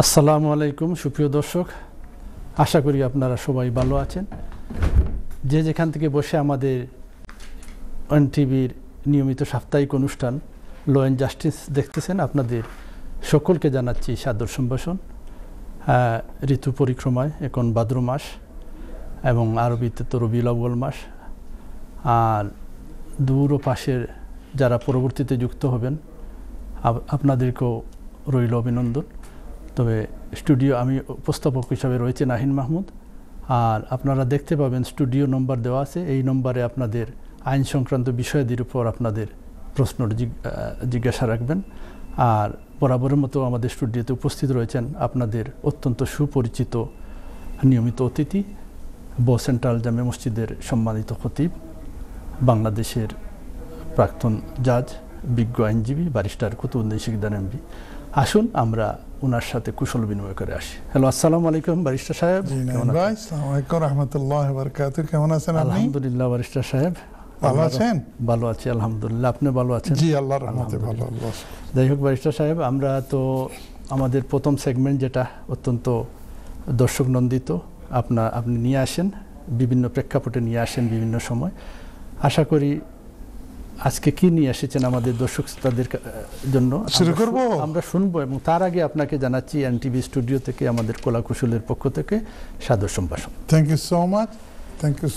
আসসালামু আলাইকুম সুপ্রিয় দর্শক, আশা করি আপনারা সবাই ভালো আছেন। যে যেখান থেকে বসে আমাদের এনটিভির নিয়মিত সাপ্তাহিক অনুষ্ঠান ল অ্যান্ড জাস্টিস দেখতেছেন, আপনাদের সকলকে জানাচ্ছি সাদর সম্ভাষণ। ঋতু পরিক্রমায় এখন ভাদ্র মাস এবং আরবিতে তো রবিউল আউয়াল মাস, আর দূর ও পাশের যারা পরবর্তীতে যুক্ত হবেন আপনাদেরকেও রইল অভিনন্দন। তবে আমি উপস্থাপক হিসাবে রয়েছে নাহিন মাহমুদ, আর আপনারা দেখতে পাবেন স্টুডিও নম্বর দেওয়া আছে। এই নম্বরে আপনাদের আইন সংক্রান্ত বিষয়াদির উপর আপনাদের প্রশ্ন জিজ্ঞাসা রাখবেন। আর বরাবরের মতো আমাদের স্টুডিওতে উপস্থিত রয়েছেন আপনাদের অত্যন্ত সুপরিচিত নিয়মিত অতিথি, সেন্ট্রাল জামে মসজিদের সম্মানিত খতিব, বাংলাদেশের প্রাক্তন জাজ, বিজ্ঞ আইনজীবী ব্যারিস্টার কুতুবউদ্দিন শিকদার এমপি। আসুন আমরা ওনার সাথে কুশল বিনিময় করে আসি। হ্যালো, আসসালামু আলাইকুম ব্যারিস্টার সাহেব। কেমন আছেন? আলহামদুলিল্লাহ ব্যারিস্টার সাহেব, ভালো আছেন? ভালো আছি আলহামদুলিল্লাহ, আপনি ভালো আছেন? জি, আল্লাহর রহমতে ভালো। যাই হোক ব্যারিস্টার সাহেব, আমরা তো আমাদের প্রথম সেগমেন্ট যেটা অত্যন্ত দর্শক নন্দিত, আপনি নিয়ে আসেন, বিভিন্ন প্রেক্ষাপটে নিয়ে আসেন বিভিন্ন সময়। আশা করি আজকে কি নিয়ে এসেছেন আমাদের দর্শক শ্রোতাদের জন্য শুরু করব, আমরা শুনবো। এবং তার আগে আপনাকে জানাচ্ছি এনটিভি স্টুডিও থেকে আমাদের কলাকুশলের পক্ষ থেকে সাদর সম্ভাষণ। Thank you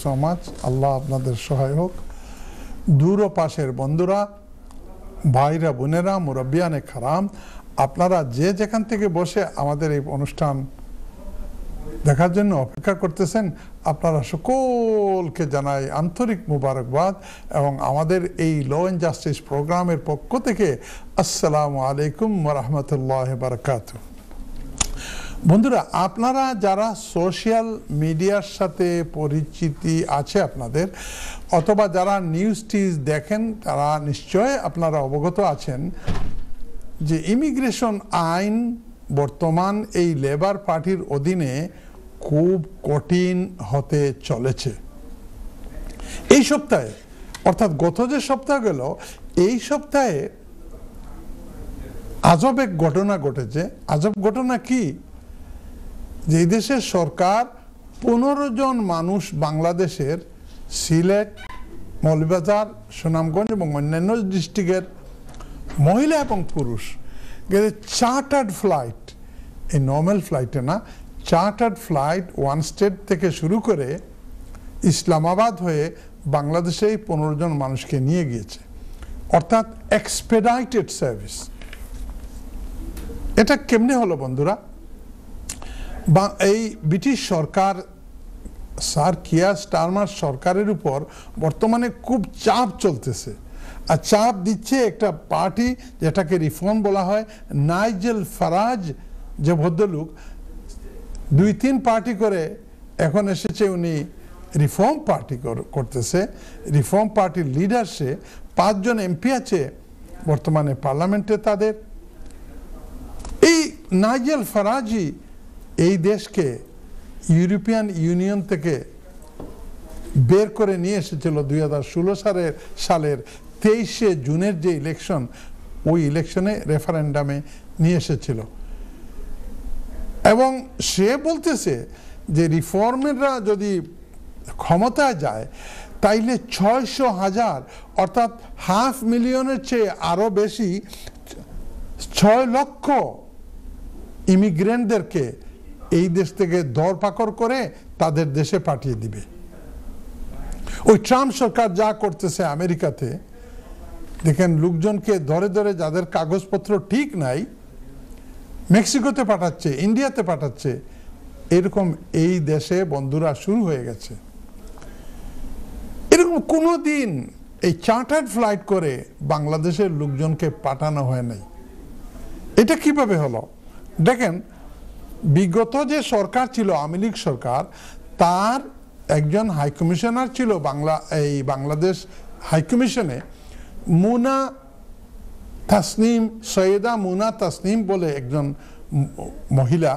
so much. Allah আপনাদের সহায় হোক। দূর ও পাশের বন্ধুরা, ভাইরা, বোনেরা, মুরব্বিয়ানে খারাম, আপনারা যে যেখান থেকে বসে আমাদের এই অনুষ্ঠান দেখার জন্য অপেক্ষা করতেছেন, আপনারা সকলকে জানাই আন্তরিক মুবারকবাদ এবং আমাদের এই ল অ্যান্ড জাস্টিস প্রোগ্রামের পক্ষ থেকে আসসালামু আলাইকুম ওয়া রাহমাতুল্লাহি ওয়া বারাকাতুহু। বন্ধুরা, আপনারা যারা সোশ্যাল মিডিয়ার সাথে পরিচিতি আছে আপনাদের, অথবা যারা নিউজ টিজ দেখেন, তারা নিশ্চয় আপনারা অবগত আছেন যে ইমিগ্রেশন আইন বর্তমান এই লেবার পার্টির অধীনে খুব কঠিন হতে চলেছে। এই সপ্তাহে, অর্থাৎ গত যে সপ্তাহ গেল, এই সপ্তাহে আজব এক ঘটনা ঘটেছে। আজব ঘটনা কি? যে এই দেশের সরকার 15 জন মানুষ বাংলাদেশের সিলেট, মৌলভীবাজার, সুনামগঞ্জ এবং অন্যান্য ডিস্ট্রিক্টের মহিলা এবং পুরুষ চার্টার্ড ফ্লাইট, এই নর্মাল ফ্লাইটে না, চার্টার্ড ফ্লাইট ওয়ান স্টেট থেকে শুরু করে ইসলামাবাদ হয়ে বাংলাদেশে 15 জন মানুষকে নিয়ে গিয়েছে, অর্থাৎ এক্সপেডাইটেড সার্ভিস। এটা কেমনে হলো বন্ধুরা? এই ব্রিটিশ সরকার, স্যার কিয়ার স্টারমার সরকারের উপর বর্তমানে খুব চাপ চলতেছে, আর চাপ দিচ্ছে একটা পার্টি যেটাকে রিফর্ম বলা হয়। নাইজেল ফারাজ যে ভদ্রলোক 2-3 পার্টি করে এখন এসেছে, উনি রিফর্ম পার্টি করতেছে। রিফর্ম পার্টির লিডারশিপে 5 জন এমপি আছে বর্তমানে পার্লামেন্টে তাদের। এই নাইজেল ফারাজি এই দেশকে ইউরোপিয়ান ইউনিয়ন থেকে বের করে নিয়ে এসেছিল 2016 সালের 23শে জুনের যে ইলেকশন, ওই ইলেকশনে রেফারেন্ডামে নিয়ে এসেছিল। এবং সে বলতেছে যে রিফর্মেররা যদি ক্ষমতায় যায় তাইলে 600,000 অর্থাৎ 500,000 চেয়ে আরো বেশি 6 লক্ষ ইমিগ্রেন্টদেরকে এই দেশ থেকে ধরপাকড় করে তাদের দেশে পাঠিয়ে দিবে। ওই ট্রাম্প সরকার যা করতেছে আমেরিকাতে, দেখেন লোকজনকে ধরে ধরে যাদের কাগজপত্র ঠিক নাই মেক্সিকোতে পাঠাচ্ছে, ইন্ডিয়াতে পাঠাচ্ছে। এরকম এই দেশে বন্ধুরা শুরু হয়ে গেছে। এরকম কোনো দিন এই চার্টার্ড ফ্লাইট করে বাংলাদেশের লোকজনকে পাঠানো হয় নাই। এটা কিভাবে হলো? দেখেন, বিগত যে সরকার ছিল, আওয়ামী লীগ সরকার, তার একজন হাইকমিশনার ছিল বাংলাদেশ হাইকমিশনে, সৈয়দা মুনা তাসনিম বলে একজন মহিলা।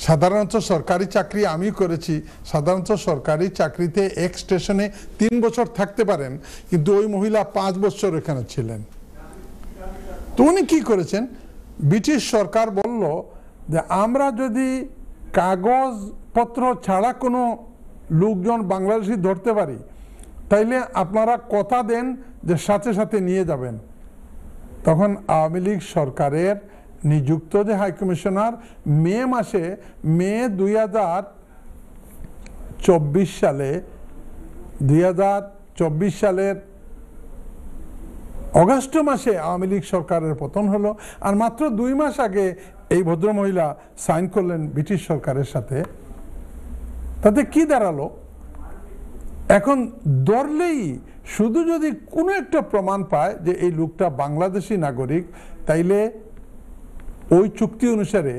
সাধারণত সরকারি চাকরি আমি করেছি, সাধারণত সরকারি চাকরিতে এক স্টেশনে 3 বছর থাকতে পারেন, কিন্তু ওই মহিলা 5 বছর এখানে ছিলেন। তো উনি কি করেছেন, ব্রিটিশ সরকার বলল যে আমরা যদি কাগজপত্র ছাড়া কোনো লোকজন বাংলাদেশি ধরতে পারি, তাইলে আপনারা কথা দেন যে সাথে সাথে নিয়ে যাবেন। তখন আওয়ামী লীগ সরকারের নিযুক্ত যে হাই কমিশনার মে 2024 সালের অগস্ট মাসে আওয়ামী লীগ সরকারের পতন হলো। আর মাত্র 2 মাস আগে এই ভদ্রমহিলা সাইন করলেন ব্রিটিশ সরকারের সাথে। তাতে কি দাঁড়ালো? এখন ধরলেই শুধু যদি কোনো একটা প্রমাণ পায় যে এই লোকটা বাংলাদেশি নাগরিক, তাইলে ওই চুক্তি অনুসারে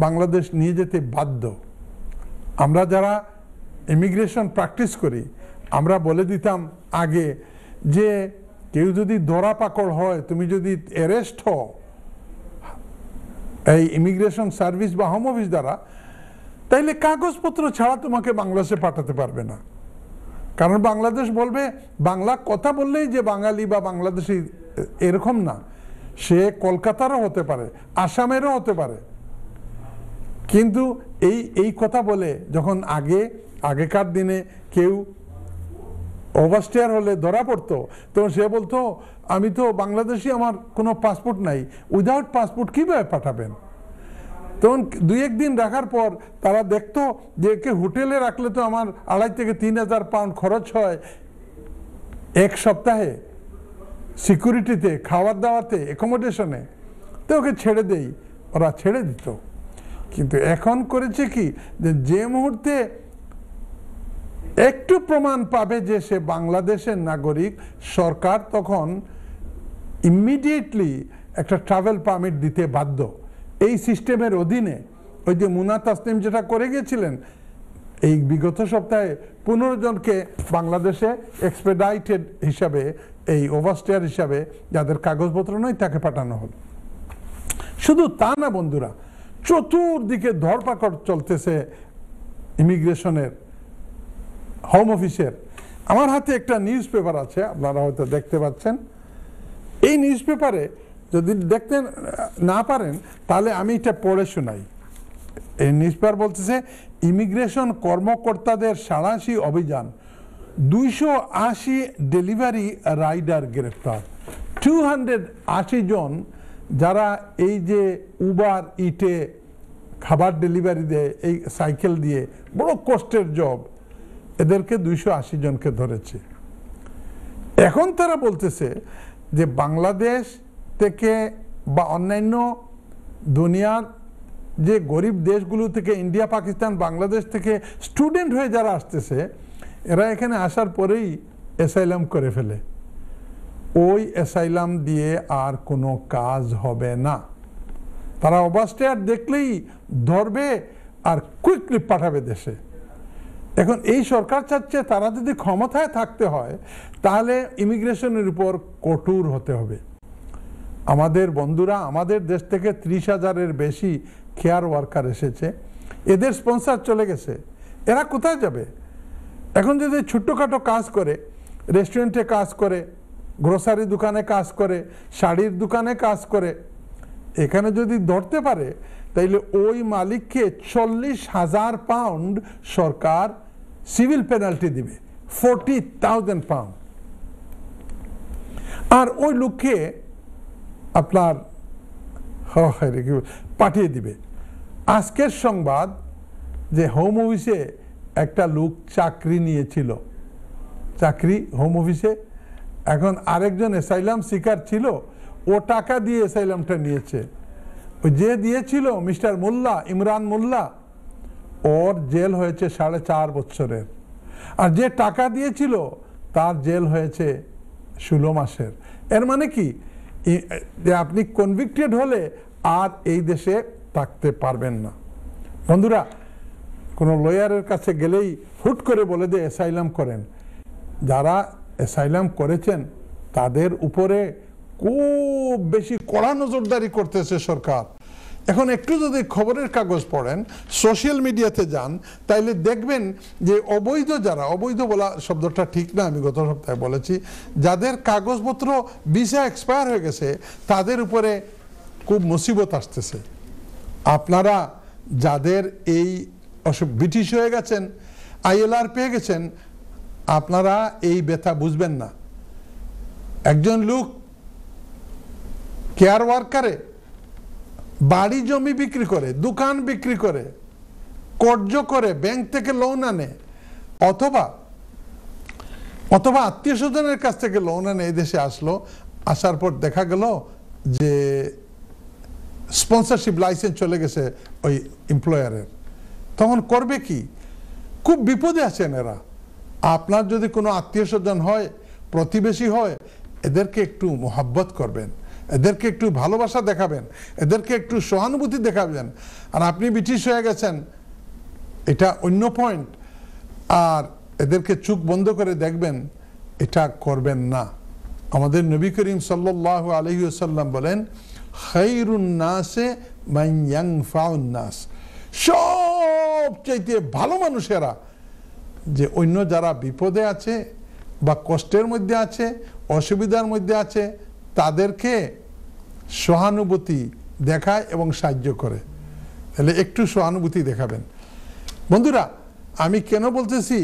বাংলাদেশ নিয়ে যেতে বাধ্য। আমরা যারা ইমিগ্রেশন প্র্যাকটিস করি, আমরা বলে দিতাম আগে যে কেউ যদি ধরা পাকড় হয়, তুমি যদি অ্যারেস্ট হও এই ইমিগ্রেশন সার্ভিস বা হোম অফিস দ্বারা, তাইলে কাগজপত্র ছাড়া তোমাকে বাংলাদেশে পাঠাতে পারবে না। কারণ বাংলাদেশ বলবে, বাংলা কথা বললেই যে বাঙালি বা বাংলাদেশি এরকম না, সে কলকাতারও হতে পারে, আসামেরও হতে পারে। কিন্তু এই কথা বলে যখন আগেকার দিনে কেউ ওভারস্টেয়ার হলে ধরা পড়তো, তো সে বলতো আমি তো বাংলাদেশি, আমার কোনো পাসপোর্ট নাই, উইদাউট পাসপোর্ট কীভাবে পাঠাবেন? তখন 2-1 দিন রাখার পর তারা দেখতো যে একে হোটেলে রাখলে তো আমার 2,500 থেকে 3,000 পাউন্ড খরচ হয় 1 সপ্তাহে, সিকিউরিটিতে, খাওয়ার দাওয়াতে, অ্যাকোমোডেশনে, তো ওকে ছেড়ে দেই, ওরা ছেড়ে দিত। কিন্তু এখন করেছে কি, যে মুহূর্তে একটু প্রমাণ পাবে যে সে বাংলাদেশের নাগরিক, সরকার তখন ইমিডিয়েটলি একটা ট্রাভেল পারমিট দিতে বাধ্য। এই সিস্টেমের অধীনে ওই যে মুনা তাসনিম যেটা করে গিয়েছিলেন, এই বিগত সপ্তাহে 15 জনকে বাংলাদেশে এক্সপেডাইটেড হিসাবে, এই ওভারস্টেয়ার হিসাবে, যাদের কাগজপত্র নয় তাকে পাঠানো হলো। শুধু তা না বন্ধুরা, চতুর্দিকে ধরপাকড় চলতেছে ইমিগ্রেশনের, হোম অফিসের। আমার হাতে একটা নিউজ পেপার আছে, আপনারা হয়তো দেখতে পাচ্ছেন। এই নিউজ পেপারে যদি দেখতে না পারেন তাহলে আমি এটা পড়ে শোনাই। এই নিউজ পেপার বলতেছে, ইমিগ্রেশন কর্মকর্তাদের সাঁড়াশি অভিযান, 280 ডেলিভারি রাইডার গ্রেফতার। 280 জন যারা এই যে উবার ইটে খাবার ডেলিভারি দেয়, এই সাইকেল দিয়ে, বড় কষ্টের জব, এদেরকে 280 জনকে ধরেছে। এখন তারা বলতেছে যে বাংলাদেশ থেকে বা অন্যান্য দুনিয়ার যে গরিব দেশগুলো থেকে, ইন্ডিয়া, পাকিস্তান, বাংলাদেশ থেকে স্টুডেন্ট হয়ে যারা আসতেছে, এরা এখানে আসার পরেই অ্যাসাইলাম করে ফেলে। ওই অ্যাসাইলাম দিয়ে আর কোনো কাজ হবে না। তারা ওভারস্টেয়ার দেখলেই ধরবে আর কুইকলি পাঠাবে দেশে। এখন এই সরকার চাচ্ছে তারা যদি ক্ষমতায় থাকতে হয় তাহলে ইমিগ্রেশনের উপর কঠোর হতে হবে। আমাদের বন্ধুরা, আমাদের দেশ থেকে 30,000-এর বেশি কেয়ার ওয়ার্কার এসেছে, এদের স্পন্সর চলে গেছে, এরা কোথায় যাবে? এখন যদি ছোট্টখাটো কাজ করে, রেস্টুরেন্টে কাজ করে, গ্রোসারি দোকানে কাজ করে, শাড়ির দোকানে কাজ করে, এখানে যদি ধরতে পারে তাইলে ওই মালিককে 40,000 পাউন্ড সরকার সিভিল পেনাল্টি দিবে, 40,000 পাউন্ড। আর ওই লোককে আপনার পাঠিয়ে দিবে। আজকের সংবাদ যে হোম অফিসে একটা লোক চাকরি নিয়েছিল, চাকরি হোম অফিসে, এখন আরেকজন অ্যাসাইলাম সিকার ছিল, ও টাকা দিয়ে অ্যাসাইলামটা নিয়েছে। ওই যে দিয়েছিল মিস্টার মোল্লা, ইমরান মোল্লা, ওর জেল হয়েছে 4.5 বছরের। আর যে টাকা দিয়েছিল তার জেল হয়েছে 16 মাসের। এর মানে কি, যে আপনি কনভিক্টেড হলে আর এই দেশে থাকতে পারবেন না। বন্ধুরা, কোনো লয়ারের কাছে গেলেই হুট করে বলে দিয়ে অ্যাসাইলাম করেন। যারা অ্যাসাইলাম করেছেন তাদের উপরে খুব বেশি কড়া নজরদারি করতেছে সরকার। এখন একটু যদি খবরের কাগজ পড়েন, সোশ্যাল মিডিয়াতে যান, তাইলে দেখবেন যে অবৈধ যারা, অবৈধ বলা শব্দটা ঠিক না, আমি গত সপ্তাহে বলেছি, যাদের কাগজপত্র ভিসা এক্সপায়ার হয়ে গেছে তাদের উপরে খুব মুসিবত আসতেছে। আপনারা যাদের এই ব্রিটিশ হয়ে গেছেন, ILR পেয়ে গেছেন, আপনারা এই ব্যথা বুঝবেন না। একজন লোক কেয়ার ওয়ার্কারে বাড়ি জমি বিক্রি করে, দোকান বিক্রি করে, কর্জ করে, ব্যাংক থেকে লোন আনে, অথবা আত্মীয় স্বজনের কাছ থেকে লোন আনে এই দেশে আসলো, আসার পর দেখা গেল যে স্পন্সরশিপ লাইসেন্স চলে গেছে ওই এমপ্লয়ারের, তখন করবে কি? খুব বিপদে আছেন এরা। আপনার যদি কোনো আত্মীয় স্বজন হয়, প্রতিবেশী হয়, এদেরকে একটু মোহাব্বত করবেন, এদেরকে একটু ভালোবাসা দেখাবেন, এদেরকে একটু সহানুভূতি দেখাবেন। আর আপনি ব্রিটিশ হয়ে গেছেন, এটা অন্য পয়েন্ট, আর এদেরকে চোখ বন্ধ করে দেখবেন, এটা করবেন না। আমাদের নবী করিম সাল্লাল্লাহু আলাইহি ওয়াসাল্লাম বলেন, খায়রুন নাসে মান ইয়ানফাউন নাস, সবচাইতে ভালো মানুষেরা যে অন্য যারা বিপদে আছে বা কষ্টের মধ্যে আছে, অসুবিধার মধ্যে আছে, তাদেরকে সহানুভূতি দেখায় এবং সাহায্য করে। তাহলে একটু সহানুভূতি দেখাবেন। বন্ধুরা, আমি কেন বলতেছি,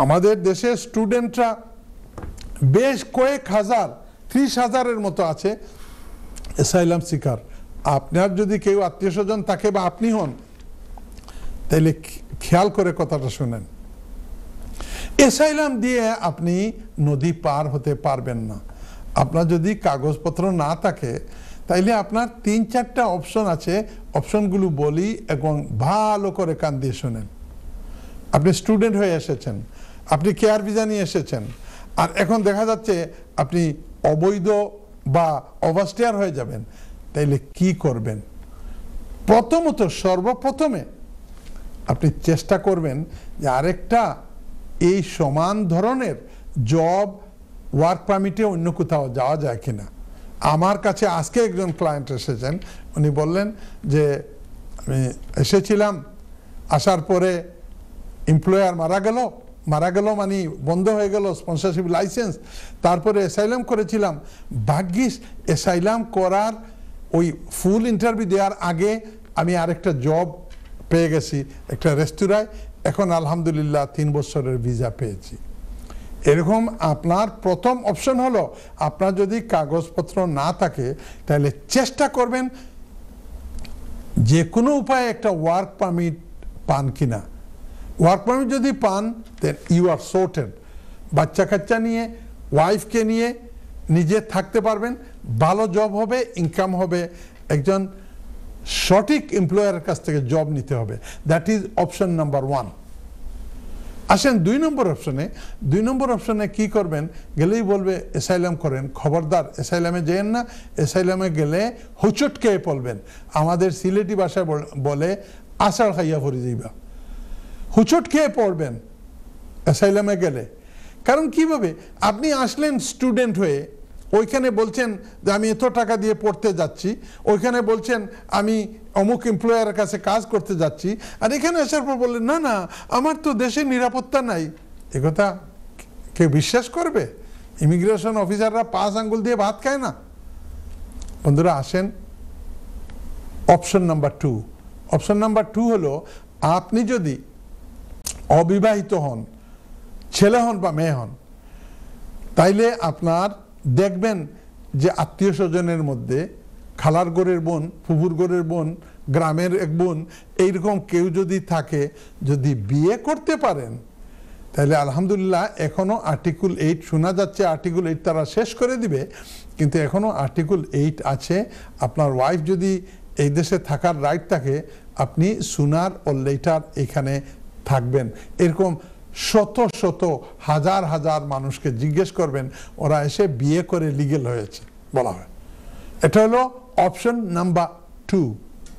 আমাদের দেশের স্টুডেন্টরা বেশ কয়েক হাজার, 30,000-এর মতো আছে অ্যাসাইলাম সিকার। আপনার যদি কেউ আত্মীয় স্বজন থাকে বা আপনি হন, তাহলে খেয়াল করে কথাটা শুনেন। অ্যাসাইলাম দিয়ে আপনি নদী পার হতে পারবেন না। আপনার যদি কাগজপত্র না থাকে, তাইলে আপনার 3-4টা অপশন আছে, অপশনগুলো বলি এবং ভালো করে কান দিয়ে শুনেন। আপনি স্টুডেন্ট হয়ে এসেছেন, আপনি কেয়ার ভিসা নিয়ে এসেছেন, আর এখন দেখা যাচ্ছে আপনি অবৈধ বা ওভারস্টেয়ার হয়ে যাবেন, তাইলে কি করবেন? প্রথমত, সর্বপ্রথমে আপনি চেষ্টা করবেন যে আরেকটা এই সমান ধরনের জব ওয়ার্ক পারমিটে অন্য কোথাও যাওয়া যায় কিনা। আমার কাছে আজকে একজন ক্লায়েন্ট এসেছেন, উনি বললেন যে আমি এসেছিলাম, আসার পরে এমপ্লয়ার মারা গেল মানে বন্ধ হয়ে গেল স্পন্সরশিপ লাইসেন্স, তারপরে অ্যাসাইলাম করেছিলাম, ভাগ্যিস অ্যাসাইলাম করার ওই ফুল ইন্টারভিউ দেওয়ার আগে আমি আরেকটা জব পেয়ে গেছি একটা রেস্তোরাঁয়, এখন আলহামদুলিল্লাহ 3 বছরের ভিসা পেয়েছি। এরকম আপনার প্রথম অপশন হলো, আপনার যদি কাগজপত্র না থাকে, তাহলে চেষ্টা করবেন যে কোনো উপায়ে একটা ওয়ার্ক পারমিট পান কিনা। ওয়ার্ক পারমিট যদি পান, দেন ইউ আর সর্টেড। বাচ্চা কাচ্চা নিয়ে, ওয়াইফকে নিয়ে নিজে থাকতে পারবেন, ভালো জব হবে, ইনকাম হবে। একজন সঠিক এমপ্লয়ারের কাছ থেকে জব নিতে হবে। That is option number 1। আসেন 2 নম্বর অপশনে। 2 নম্বর অপশনে কি করবেন? গেলেই বলবে অ্যাসাইলাম করেন। খবরদার অ্যাসাইলামে যেয়েন না। অ্যাসাইলামে গেলে হুচট খেয়ে পড়বেন। আমাদের সিলেটি ভাষায় বলে আষাঢ় খাইয়া ভরে যাইবা। হুচট খেয়ে পড়বেন অ্যাসাইলামে গেলে। কারণ কিভাবে আপনি আসলেন স্টুডেন্ট হয়ে, ওইখানে বলছেন যে আমি এত টাকা দিয়ে পড়তে যাচ্ছি, ওইখানে বলছেন আমি অমুক এমপ্লয়ারের কাছে কাজ করতে যাচ্ছি, আর এখানে আসার পর বললেন না না আমার তো দেশের নিরাপত্তা নাই। একথা কেউ বিশ্বাস করবে? ইমিগ্রেশন অফিসাররা 5 আঙ্গুল দিয়ে ভাত খায় না। বন্ধুরা আসেন অপশন নাম্বার 2। অপশন নাম্বার 2 হলো, আপনি যদি অবিবাহিত হন, ছেলে হন বা মেয়ে হন, তাইলে আপনার দেখবেন যে আত্মীয় স্বজনের মধ্যে খালার গোরের বোন, ফুফুর গোরের বোন, গ্রামের এক বোন, এইরকম কেউ যদি থাকে, যদি বিয়ে করতে পারেন, তাহলে আলহামদুলিল্লাহ। এখনও আর্টিকেল 8 শোনা যাচ্ছে, আর্টিকেল 8 তারা শেষ করে দিবে, কিন্তু এখনও আর্টিকেল 8 আছে। আপনার ওয়াইফ যদি এই দেশে থাকার রাইট থাকে, আপনি সুনার ও লেটার এখানে থাকবেন। এরকম শত শত হাজার হাজার মানুষকে জিজ্ঞেস করবেন, ওরা এসে বিয়ে করে লিগেল হয়েছে বলা হয়। এটা হলো অপশন নাম্বার 2।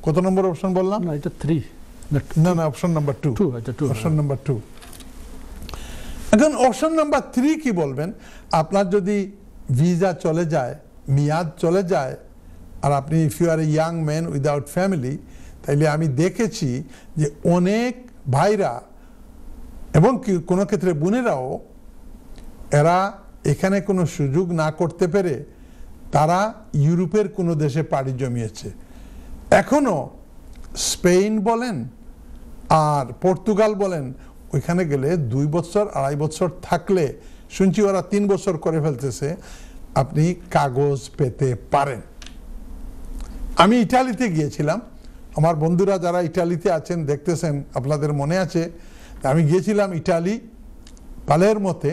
কত নম্বর অপশন বললাম? না, এটা 3। না না, অপশন নাম্বার 2। Option number 2। এখন অপশন নাম্বার 3 কি বলবেন? আপনার যদি ভিসা চলে যায়, মেয়াদ চলে যায়, আর আপনি if you are a young man without family, তাইলে আমি দেখেছি যে অনেক ভাইরা এবং কোনো ক্ষেত্রে বোনেরাও, এরা এখানে কোনো সুযোগ না করতে পেরে তারা ইউরোপের কোনো দেশে পাড়ি জমিয়েছে। এখনো স্পেন বলেন আর পর্তুগাল বলেন, ওইখানে গেলে 2 বছর 2.5 বছর থাকলে, শুনছি ওরা 3 বছর করে ফেলতেছে, আপনি কাগজ পেতে পারেন। আমি ইটালিতে গিয়েছিলাম, আমার বন্ধুরা যারা ইটালিতে আছেন দেখতেছেন, আপনাদের মনে আছে আমি গিয়েছিলাম ইটালি পালেরমোতে।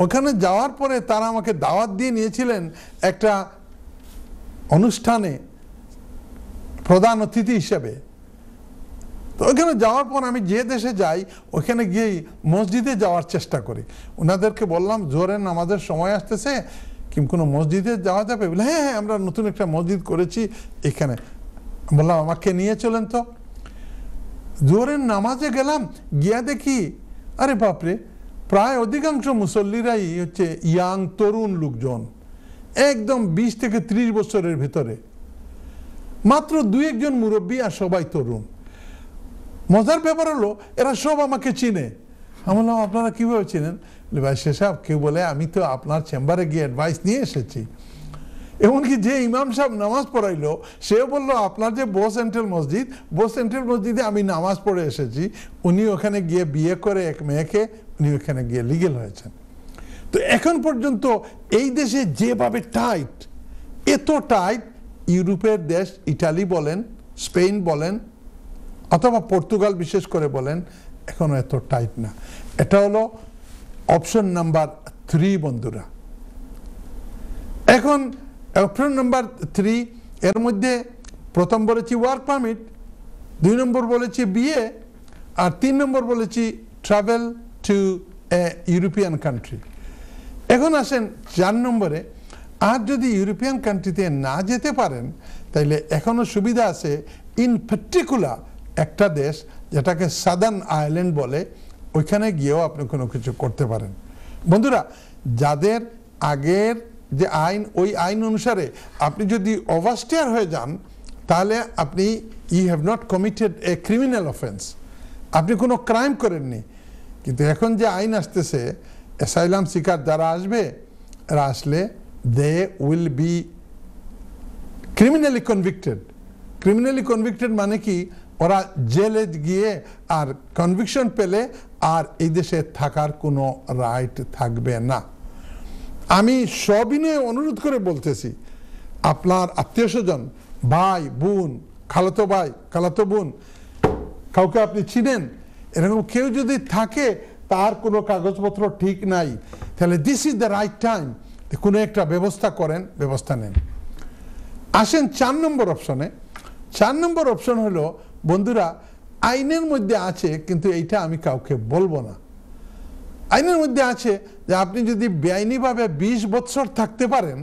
ওখানে যাওয়ার পরে তারা আমাকে দাওয়াত দিয়ে নিয়েছিলেন একটা অনুষ্ঠানে প্রধান অতিথি হিসেবে। তো ওইখানে যাওয়ার পর আমি যে দেশে যাই ওখানে গিয়েই মসজিদে যাওয়ার চেষ্টা করি। ওনাদেরকে বললাম জোহরের নামাজের সময় আসতেছে, কিন্তু কোনো মসজিদে যাওয়া যাবে? বলে হ্যাঁ হ্যাঁ, আমরা নতুন একটা মসজিদ করেছি এখানে। বললাম আমাকে নিয়ে চলেন তো। জোহরের নামাজে গেলাম, গিয়া দেখি আরে বাপরে, প্রায় অধিকাংশ মুসল্লিরাই হচ্ছে ইয়াং তরুণ লোকজন, একদম 20 থেকে 30 বছরের ভিতরে, মাত্র 2-1 জন মুরব্বী আর সবাই তরুণ। মজার ব্যাপার হলো এরা সব আমাকে চিনে। আমি বললাম আপনারা কীভাবে চিনেন? ভাই শেষাব, কেউ বলে আমি তো আপনার চেম্বারে গিয়ে অ্যাডভাইস নিয়ে এসেছি। এমনকি যে ইমাম সাহেব নামাজ পড়াইলো সে বললো আপনার যে বো সেন্ট্রাল মসজিদে আমি নামাজ পড়ে এসেছি। উনি ওখানে গিয়ে বিয়ে করে এক মেয়েকে, উনি ওখানে গিয়ে লিগেল হয়েছেন। তো এখন পর্যন্ত এই দেশে যেভাবে টাইট, এত টাইট ইউরোপের দেশ ইটালি বলেন, স্পেন বলেন অথবা পর্তুগাল বিশেষ করে বলেন, এখনো এত টাইট না। এটা হলো অপশন নাম্বার 3 বন্ধুরা। এখন অপশন নাম্বার 3 এর মধ্যে প্রথম বলেছি ওয়ার্ক পারমিট, 2 নম্বর বলেছি বিয়ে, আর 3 নম্বর বলেছি travel to a European country. এখন আসেন 4 নম্বরে, আর যদি ইউরোপিয়ান কান্ট্রিতে না যেতে পারেন তাইলে এখনো সুবিধা আছে। ইন পার্টিকুলার একটা দেশ যেটাকে সাদার্ন আয়ারল্যান্ড বলে, ওইখানে গিয়েও আপনি কোনো কিছু করতে পারেন। বন্ধুরা, যাদের আগের যে আইন, ওই আইন অনুসারে আপনি যদি ওভারস্টেয়ার হয়ে যান তাহলে আপনি you have not committed a criminal offence, আপনি কোনো ক্রাইম করেননি। কিন্তু এখন যে আইন আসতেছে, অ্যাসাইলাম সিকার যারা আসবে, এরা আসলে they will be criminally convicted. মানে কি, ওরা জেলে গিয়ে আর কনভিকশন পেলে আর এই দেশে থাকার কোনো রাইট থাকবে না। আমি সবিনয়ে অনুরোধ করে বলতেছি, আপনার আত্মীয় স্বজন, ভাই বোন, খালাতো ভাই খালাতো বোন, কাউকে আপনি চিনেন, এরকম কেউ যদি থাকে তার কোনো কাগজপত্র ঠিক নাই, তাহলে this is the right time, কোনো একটা ব্যবস্থা করেন, ব্যবস্থা নেন। আসেন 4 নম্বর অপশনে। 4 নম্বর অপশন হলো বন্ধুরা, আইনের মধ্যে আছে কিন্তু এইটা আমি কাউকে বলবো না। আইনের মধ্যে আছে যে আপনি যদি বেআইনিভাবে 20 বছর থাকতে পারেন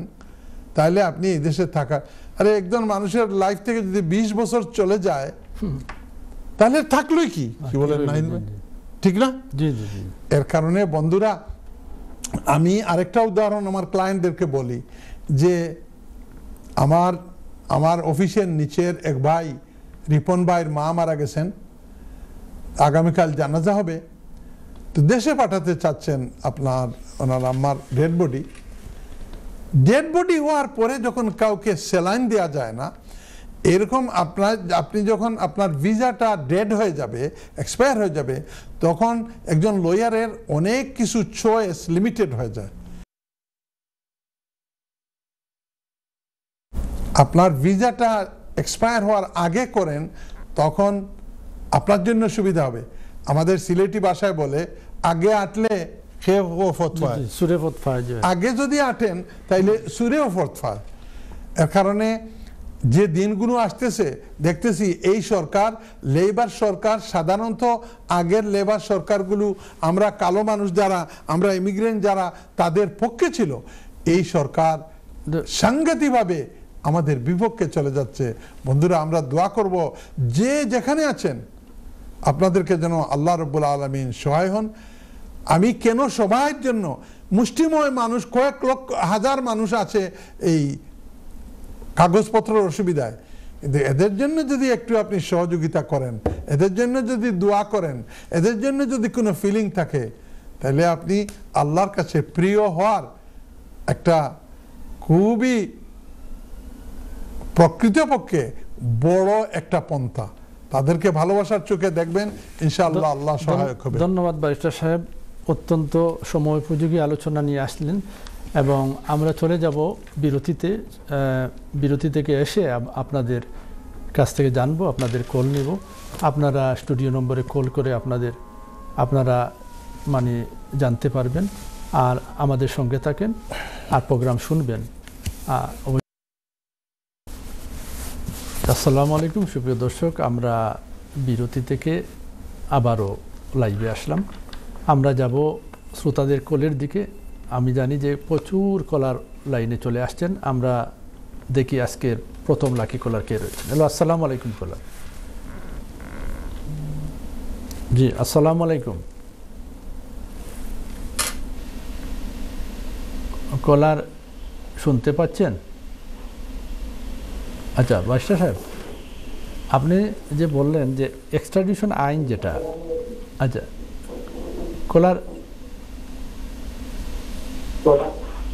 তাহলে আপনি এই দেশে থাকা, আরে একজন মানুষের লাইফ থেকে যদি 20 বছর চলে যায় তাহলে থাকলোই কি বলেন নাইন, ঠিক না? এর কারণে বন্ধুরা, আমি আরেকটা উদাহরণ আমার ক্লায়েন্টদেরকে বলি যে আমার অফিসের নিচের এক ভাই, রিপন ভাইয়ের মা মারা গেছেন, আগামীকাল জানাজা হবে, তো দেশে পাঠাতে চাচ্ছেন আপনার ওনার আম্মার ডেড বডি হওয়ার পরে যখন কাউকে স্যালাইন দেওয়া যায় না, এরকম আপনি যখন আপনার ভিসাটা ডেড হয়ে যাবে, এক্সপায়ার হয়ে যাবে, তখন একজন লয়ারের অনেক কিছু চয়েস লিমিটেড হয়ে যায়। আপনার ভিসাটা এক্সপায়ার হওয়ার আগে করেন, তখন আপনার জন্য সুবিধা হবে। আমাদের সিলেটি ভাষায় বলে আগে আটলে আগে যদি আটেন তাইলে সুরেও ফতফায়। এর কারণে যে দিনগুলো আসতেছে দেখতেছি, এই সরকার লেবার সরকার, সাধারণত আগের লেবার সরকারগুলো আমরা কালো মানুষ যারা, আমরা ইমিগ্রেন্ট যারা, তাদের পক্ষে ছিল। এই সরকার সাংঘাতিকভাবে আমাদের বিপক্ষে চলে যাচ্ছে। বন্ধুরা, আমরা দোয়া করব যে যেখানে আছেন আপনাদেরকে যেন আল্লাহ রাব্বুল আলামিন সহায় হন। আমি কেন সবার জন্য, মুষ্টিময় মানুষ, কয়েক লক্ষ হাজার মানুষ আছে এই কাগজপত্রের অসুবিধায়, কিন্তু এদের জন্য যদি একটু আপনি সহযোগিতা করেন, এদের জন্য যদি দোয়া করেন, এদের জন্য যদি কোনো ফিলিং থাকে, তাহলে আপনি আল্লাহর কাছে প্রিয় হওয়ার একটা খুবই প্রকৃতপক্ষে বড় একটা পন্থা। তাদেরকে ভালোবাসার চোখে দেখবেন, ইনশাআল্লাহ আল্লাহ সহায়ক হবে। ধন্যবাদ ব্যারিস্টার সাহেব, অত্যন্ত সময় উপযোগী আলোচনা নিয়ে আসলেন এবং আমরা চলে যাব বিরতিতে। বিরতি থেকে এসে আপনাদের কাছ থেকে জানবো, আপনাদের কল নেব। আপনারা স্টুডিও নম্বরে কল করে আপনারা মানে জানতে পারবেন আর আমাদের সঙ্গে থাকেন আর প্রোগ্রাম শুনবেন। আসসালামু আলাইকুম সুপ্রিয় দর্শক, আমরা বিরতি থেকে আবারও লাইভে আসলাম। আমরা যাব শ্রোতাদের কলের দিকে। আমি জানি যে প্রচুর কলার লাইনে চলে আসছেন। আমরা দেখি আজকের প্রথম লাকি কলার কে রয়েছেন। হ্যালো, আসসালামু আলাইকুম কলার। জি আসসালামু আলাইকুম কলার, শুনতে পাচ্ছেন? আচ্ছা ব্যারিস্টার সাহেব, আপনি যে বললেন যে এক্সট্রাডিশন আইন যেটা, আচ্ছা কলার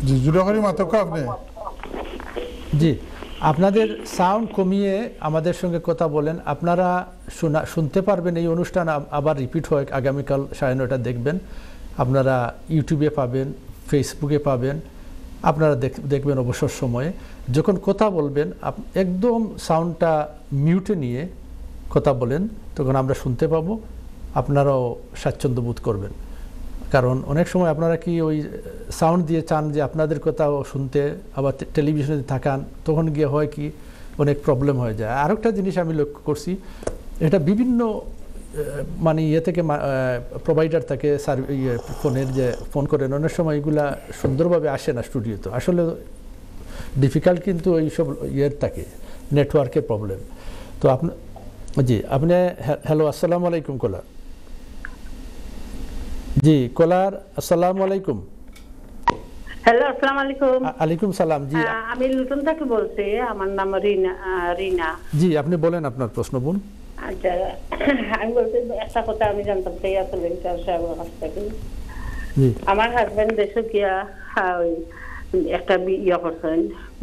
জি জুড়াখারি মাতক আপনি। জি, আপনাদের সাউন্ড কমিয়ে আমাদের সঙ্গে কথা বলেন। আপনারা শুনতে পারবেন। এই অনুষ্ঠান আবার রিপিট হয় আগামীকাল 9:30 দেখবেন। আপনারা ইউটিউবে পাবেন, ফেসবুকে পাবেন, আপনারা দেখবেন অবসর সময়ে। যখন কথা বলবেন একদম সাউন্ডটা মিউটে নিয়ে কথা বলেন, তখন আমরা শুনতে পাবো, আপনারাও স্বাচ্ছন্দ্য বোধ করবেন। কারণ অনেক সময় আপনারা কি ওই সাউন্ড দিয়ে চান যে আপনাদের কথাও শুনতে, আবার টেলিভিশনে থাকান, তখন গিয়ে হয় কি অনেক প্রবলেম হয়ে যায়। আরেকটা জিনিস আমি লক্ষ্য করছি, এটা বিভিন্ন মানে ইয়ে থেকে প্রোভাইডার থাকে ফোনের যে ফোন করেন, অনেক সময় এগুলা সুন্দরভাবে আসে না স্টুডিওতে। আসলে ডিফিকাল্ট কিন্তু এইসব ইয়ের থাকে, নেটওয়ার্কের প্রবলেম। তো জি আপনি, হ্যালো আসসালামু আলাইকুম কলার। জি কলার, আসসালামু আলাইকুম। হ্যালো, আসসালামু আলাইকুম। আলাইকুম সালাম। জি আমি লুটন থেকে বলছি, আমার নাম রিনা। জি আপনি বলেন আপনার প্রশ্ন বোন। আচ্ছা, আমি বলছি একটা কথা আমি জানতাম চাই আসলে কাছ থেকে। আমার হাজবেন্ড দেশে গিয়া ওই একটা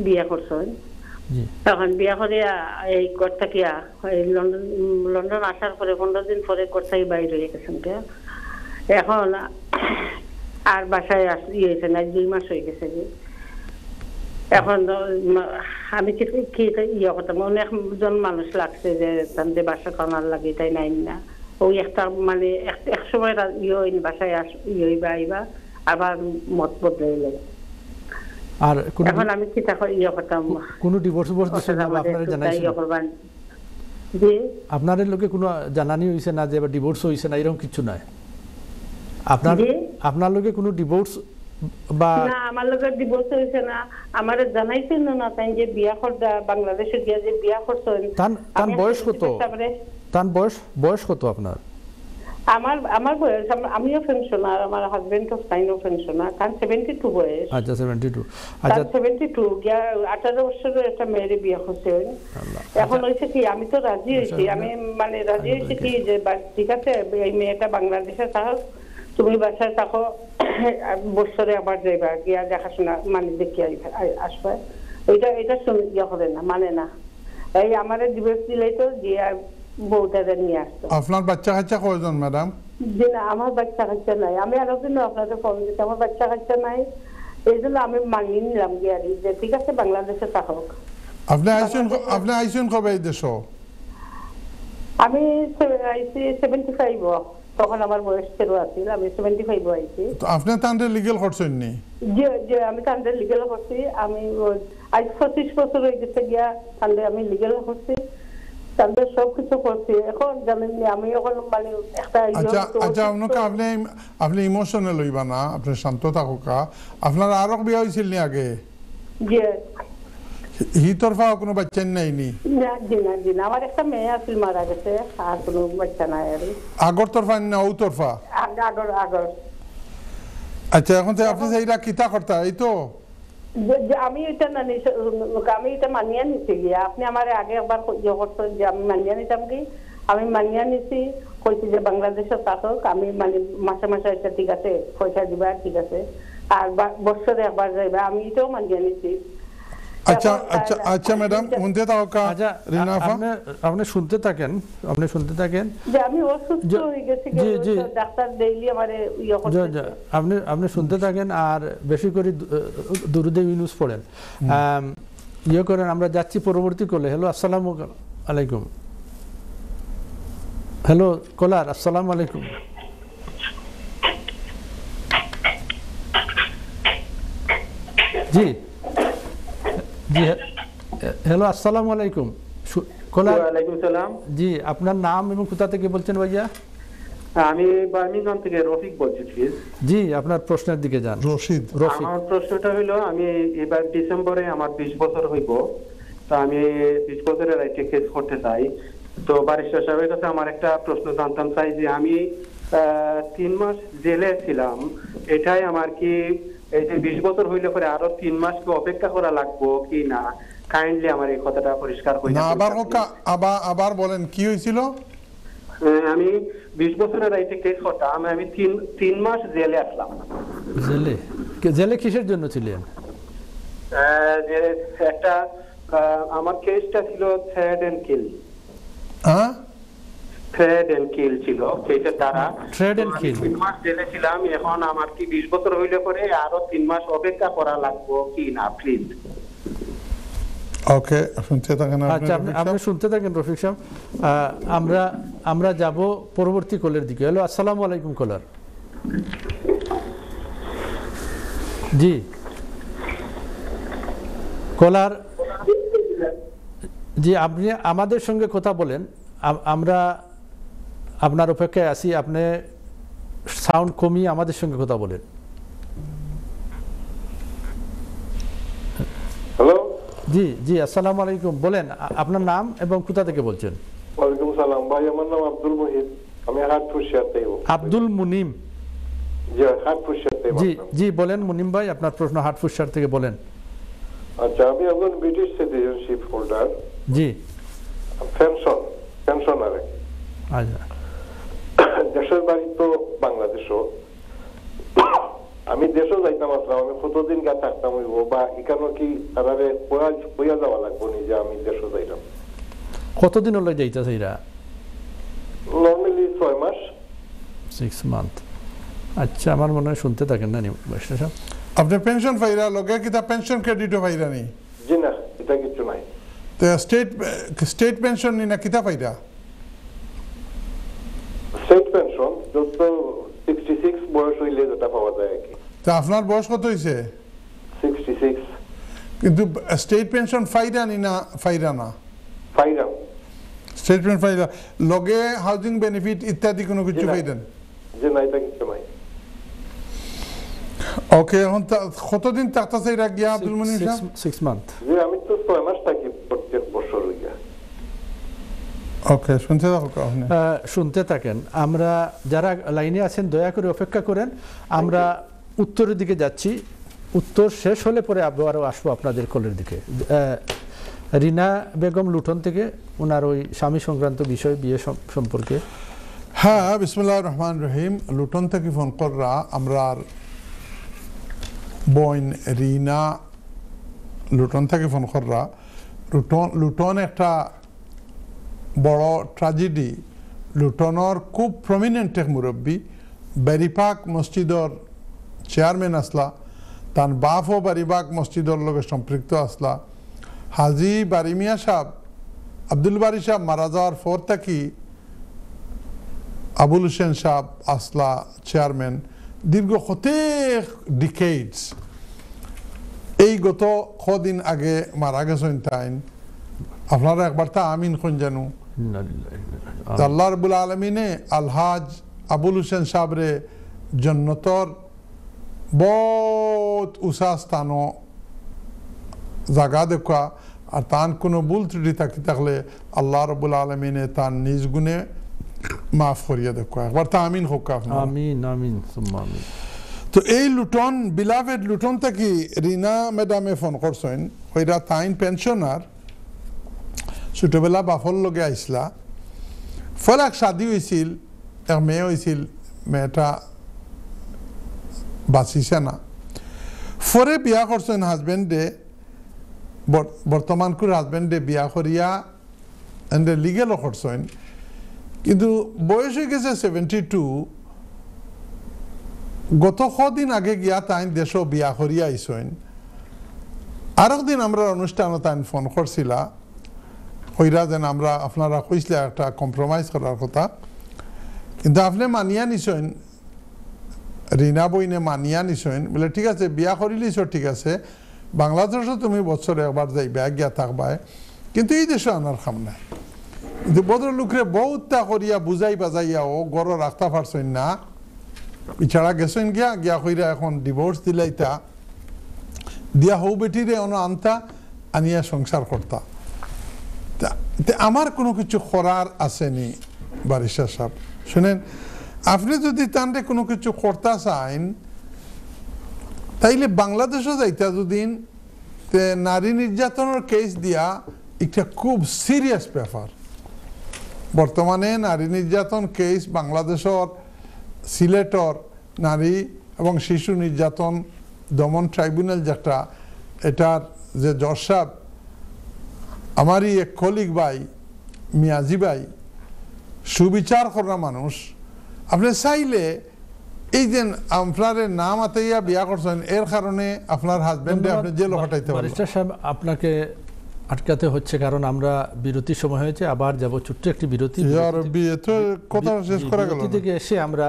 বিয়ে করছেন। তখন বিয়া করে এই ঘরটা কিয়া লন্ডন আসার পরে 15 দিন পরে ঘরটাই বাইরে হয়ে গেছেন। এখন আর বাসায় হয়েছে না, 2 মাস হয়ে গেছে। এখন আমি কি করতাম, অনেকজন মানুষ লাগছে যে তাদের বাসা কানার লাগে, তাই নাই না ওই একটা মানে এক সময় বাসায় আইবা আবার মত বদলে গেল। আর এখন আমি কি করতাম, কোনো ডিভোর্স আপনারা জানাইছেন? জি আপনাদের লোকে কোনো জানানি হইছে না যে ডিভোর্স হইছে না, এরকম কিছু নাই? আপনার লোকে কোনো ডিভোর্স বা না, আমার লোকের ডিভোর্স হইছে না। আমারে জানাইছেন না তাই যে বিয়া করদা বাংলাদেশে গিয়া যে বিয়া করছেন। তার বয়স কত? তার বয়স কত আপনার? আমার বয়স, আমিও পেনশনার, আমার হাজবেন্ড অফ সাইনও পেনশনার। কারণ 72 বয়স। আচ্ছা 72। আচ্ছা 72 গিয়া 18 বছরের একটা মেয়ের বিয়ে করছে। এখন হইছে কি, আমি তো রাজি হইছি, আমি মানে রাজি হইছি কি যে ঠিক আছে এই মেয়েটা বাংলাদেশে থাক, তুমি বাসায় থাকো, বছরে আবার যাইবা গিয়া দেখাশোনা মানে দেখি আসবে। এটা ইয়ে করে না, মানে না। এই আমার ডিভোর্স দিলেই তো গিয়া বউটাকে নিয়ে আসতো। আপনার বাচ্চা কাচ্চা কয়জন ম্যাডাম? জি না, আমার বাচ্চা কাচ্চা নাই। আমি আরো দিন আপনাদের ফোন দিচ্ছি, আমার বাচ্চা কাচ্চা নাই। এই জন্য আমি মানিয়ে নিলাম গিয়া যে ঠিক আছে বাংলাদেশে থাকুক। আপনি আইসেন কবে এই দেশ? আমি আইসি 75, তখন আমার বয়স 13 আছিল। আমি 75 আইছি। আপনি তান্ডে লিগ্যাল করছেন নি? যে আমি তান্ডে লিগ্যাল করছি। আমি আজ 25 বছর হয়ে গেছে গিয়া তান্ডে আমি লিগ্যাল করছি, তান্ডে সব কিছু করছি। এখন জানেন আমি এখন মানে একটা আচ্ছা আপনি ইমোশনাল হইবা না, আপনি শান্ত থাকুকা। আপনার আরো বিয়ে হয়েছিল নি আগে? জি। হি তরফা কোনো বাচ্চা নাই নি? না জি না, আমার একটা মেয়ে আছিল, মারা গেছে, আর কোনো বাচ্চা নাই। আর আগর তরফা না ও তরফা? আগর। আচ্ছা এখন আপনি এইটা কিতা করতা এই তো? আমি এটা না, আমি এটা মানিয়ে নিছি গিয়া। আপনি আমার আগে একবার করছেন যে আমি মানিয়ে নিতাম কি, আমি মানিয়ে নিছি, কইছি যে বাংলাদেশে থাকুক, আমি মানে মাসে মাসে এটা ঠিক আছে পয়সা দিবা, ঠিক আছে, আর বছরে একবার যাইবা, আমি এটাও মানিয়ে নিছি। আচ্ছা আচ্ছা আচ্ছা ম্যাডাম শুনতে থাকো কা আচ্ছা রিনাফা আপনি শুনতে থাকেন যে আমি অসুস্থ হয়ে গেছি ডাক্তার ডেইলি আমারে আপনি শুনতে থাকেন আর বেশি করে দুরুদে ইউনুস পড়েন করেন। আমরা যাচ্ছি পরবর্তী কলে। হ্যালো, আসসালামু আলাইকুম। হ্যালো কলার, আসসালামু আলাইকুম। জি জি হ্যালো, আসসালামু আলাইকুম কলার। ওয়ালাইকুম সালাম। জি, আপনার নাম এবং কোথা থেকে বলছেন ভাইয়া? আমি বার্মিংহাম থেকে রফিক বলছি প্লিজ। জি, আপনার প্রশ্নের দিকে যান। রশিদ, আমার প্রশ্নটা হলো, আমি এবার ডিসেম্বরে আমার 20 বছর হইব, তো আমি 20 বছরের রাইটে কেস করতে চাই। তো ব্যারিস্টার সাহেবের কাছে আমার একটা প্রশ্ন জানতাম চাই যে আমি 3 মাস জেলে ছিলাম, এটাই আমার কি এই যে 20 বছর হইলে পরে আরো 3 মাস কি অপেক্ষা করা লাগবে কি না? কাইন্ডলি আমার এই কথাটা পরিষ্কার করে না আবার বলেন কি হয়েছিল? আমি 20 বছরের রাইটে কেস করতাম, আমি 3 মাস জেলে আসলাম। জেলে কিসের জন্য ছিলেন? যে একটা আমার কেসটা ছিল থ্রেড এন্ড কিল। হ্যাঁ, থ্রেড এন্ড কিল ছিল কেসের দ্বারা। থ্রেড এন্ড কিল 3 মাস জেলে ছিলাম, এখন আমার কি 20 বছর হইলে পরে আরো 3 মাস অপেক্ষা করা লাগবে কি না প্লিজ? ওকে, শুনতে থাকেন। আচ্ছা, আপনি শুনতে থাকেন রফিক সাহেব। আমরা যাব পরবর্তী কলের দিকে। হ্যালো, আসসালামু আলাইকুম কলার। জি কলার, জি আপনি আমাদের সঙ্গে কথা বলেন, আমরা আপনার অপেক্ষায় আছি। আপনি সাউন্ড কমিয়ে আমাদের সঙ্গে কথা বলেন। হ্যালো, জি জি আসসালামু আলাইকুম, বলেন আপনার নাম এবং কোথা থেকে বলছেন? ওয়ালাইকুম সালাম ভাই, আমার নাম আব্দুল মুহিত, আমি হাটপুর শহর থেকে। আব্দুল মুনিম? জি, হাটপুর শহর থেকে। জি জি বলেন মুনিম ভাই, আপনার প্রশ্ন হাটপুর শহর থেকে বলেন। আচ্ছা, আমি একজন ব্রিটিশ সিটিজেনশিপ হোল্ডার। জি, পেনশনার। আচ্ছা, দেশের বাড়ি তো বাংলাদেশও, আমি দেশও যাইতাম আসলাম, আমি কতদিন গা থাকতাম হইব বা এখানে কি তারারে হইয়া যাওয়া লাগবো নি যে আমি দেশও যাইতাম? কতদিন হলো যাইতেছে এরা? নর্মালি 6 মাস। 6 মান্থ। আচ্ছা, আমার মনে হয় শুনতে থাকেন না সাহেব। আপনি পেনশন পাইরা লগে কিতা পেনশন ক্রেডিটও পাইরা নি? জি না, এটা কিছু নাই। তো স্টেট পেনশন নি না কিতা পাইরা? স্টেট পেনশন যত 66 বয়স হইলে যেটা পাওয়া যায় আর কি। তো আপনার বয়স কত হইছে? 66। কিন্তু স্টেট পেনশন ফাইরা নি না ফাইরা না? ফাইরা। স্টেট পেনশন ফাইরা লগে হাউজিং বেনিফিট ইত্যাদি কোনো কিছু পাইরেন? জি না, এটা কিছু নাই। ওকে, এখন কতদিন থাকতেছে এরা গিয়া আব্দুল মুনিম সাহেব? 6 মান্থ। জি, আমি তো 6 মাস থাকি প্রত্যেক বছর হইয়া। ওকে, শুনতে থাকো আপনি। শুনতে থাকেন। আমরা যারা লাইনে আছেন দয়া করে অপেক্ষা করেন, আমরা উত্তরের দিকে যাচ্ছি। উত্তর শেষ হলে পরে আবারও আসবো আপনাদের কলের দিকে। রিনা বেগম লুঠন থেকে, ওনার ওই স্বামী সংক্রান্ত বিষয়, বিয়ে সম্পর্কে। হ্যাঁ, বিসমিল্লাহির রহমানির রহিম। লুটন থেকে ফোন কররা আমরা বোন রিনা লুটন থেকে ফোন কররা। লুটন একটা বড় ট্রাজেডি। লুটনের খুব প্রমিনেন্ট এক মুরব্বী, বেরিপাক মসজিদর চেয়ারম্যান আসলা, তার বাপও বেরিপাক মসজিদর লগে সম্পৃক্ত আসলা। হাজি বারিমিয়া সাহেব, আব্দুল বারি সাহেব মারা যাওয়ার পর থাকি আবুল হোসেন সাহেব আসলা চেয়ারম্যান, দীর্ঘ কতেক ডিকেডস। এই গত কদিন আগে মারা গেছেন তাইন। আপনারা একবার তা আমিন কোন জানু। আল্লাহ রাব্বুল আলামিনে আলহাজ আবুল হোসেন সাহেবরে জন্নতর বহুত উঁচা স্থানও জায়গা দেখা, আর তান কোনো ভুল ত্রুটি থাকি থাকলে আল্লাহ রাব্বুল আলামিনে তার নিজ গুণে মাফ করিয়া দেখা। একবার তা আমিন হোক। আমিন আমিন সুম্মা আমিন। তো এই লুটন, বিলাভেড লুটন থেকে রিনা ম্যাডামে ফোন করছেন। ওইরা তাইন পেনশনার, ছোটবেলা বাফর লগে আইসলা। ফলে এক শাদি হয়েছিল, এক মেয়ে হয়েছিল, মেয়েটা বাঁচিছে না। ফরে বিয়া করছেন হাজবেন্ডে। বর্তমান করে হাজবেন্ডে বিয়া করিয়া এন্ড লিগেলও করছেন, কিন্তু বয়স হয়ে গেছে 72। গত কদিন আগে গিয়া তাই দেশ বিয়া করিয়া আইসেন। আর একদিন আমরা অনুষ্ঠানে তাই ফোন করছিলা, কইরা যেন আমরা আপনারা কইসলে একটা কম্প্রোমাইজ করার কথা, কিন্তু আপনি মানিয়া নিছেন, রিনা বইনে মানিয়া নিছেন, বলে ঠিক আছে বিয়া করিলিছ, ঠিক আছে বাংলাদেশও তুমি বছরে একবার যাইবা গিয়া থাকবা, কিন্তু এই দেশে আনার খাম নাই। কিন্তু ভদ্রলোকরে বহুতটা করিয়া বুঝাই বাজাইয়া ও গড় রাখতে পারছেন না, বিছাড়া গেছেন গিয়া গিয়া কইরা এখন ডিভোর্স দিলাইতা দিয়া হৌ বেটিরে অন আনতা, আনিয়া সংসার করতা। আমার কোনো কিছু করার আসেনি বারিশাহ সাহেব, শুনেন, আপনি যদি তান্ডে কোনো কিছু করতে চান তাইলে বাংলাদেশও যাইতা দুদিন, নারী নির্যাতনের কেস দিয়া একটা খুব সিরিয়াস ব্যাপার। বর্তমানে নারী নির্যাতন কেস বাংলাদেশের সিলেটর নারী এবং শিশু নির্যাতন দমন ট্রাইব্যুনাল যেটা, এটার যে জজ সাহেব আমারই এক কলিগ ভাই মিয়াজি ভাই, সুবিচার করা মানুষ। আপনি চাইলে এই যে আপনার নাম আতাইয়া বিয়া করছেন, এর কারণে আপনার হাজবেন্ডে আপনি জেলে হটাইতে পারেন। ব্যারিস্টার সাহেব আপনাকে আটকাতে হচ্ছে কারণ আমরা বিরতির সময় হয়েছে, আবার যাব ছোট্ট একটি বিরতি। কথা শেষ করা গেল থেকে এসে আমরা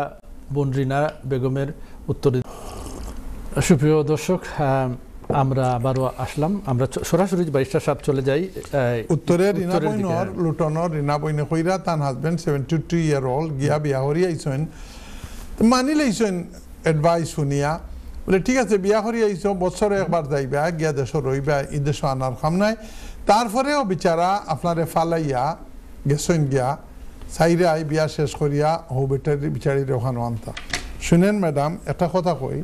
বোন রিনা বেগমের উত্তরে। সুপ্রিয় দর্শক, আমরা আবারও আসলাম, আমরা সরাসরি ব্যারিস্টার সাহেব চলে যাই উত্তরে। রিনা বইনর লুটনর রিনা বইনে কইরা তান হাজবেন্ড 72 ইয়ার ওল্ড গিয়া বিয়া হরি আইছেন, মানি লাইছেন অ্যাডভাইস শুনিয়া, বলে ঠিক আছে বিয়া হরি আইছো, বছরে একবার যাইবা গিয়া দেশ রইবা, এই দেশ আনার কাম নাই। তারপরেও বিচারা আপনারে ফালাইয়া গেছেন গিয়া সাইরা বিয়া শেষ করিয়া হৌ বেটারি বিচারির ওখানে আনতা। শুনেন ম্যাডাম, একটা কথা কই,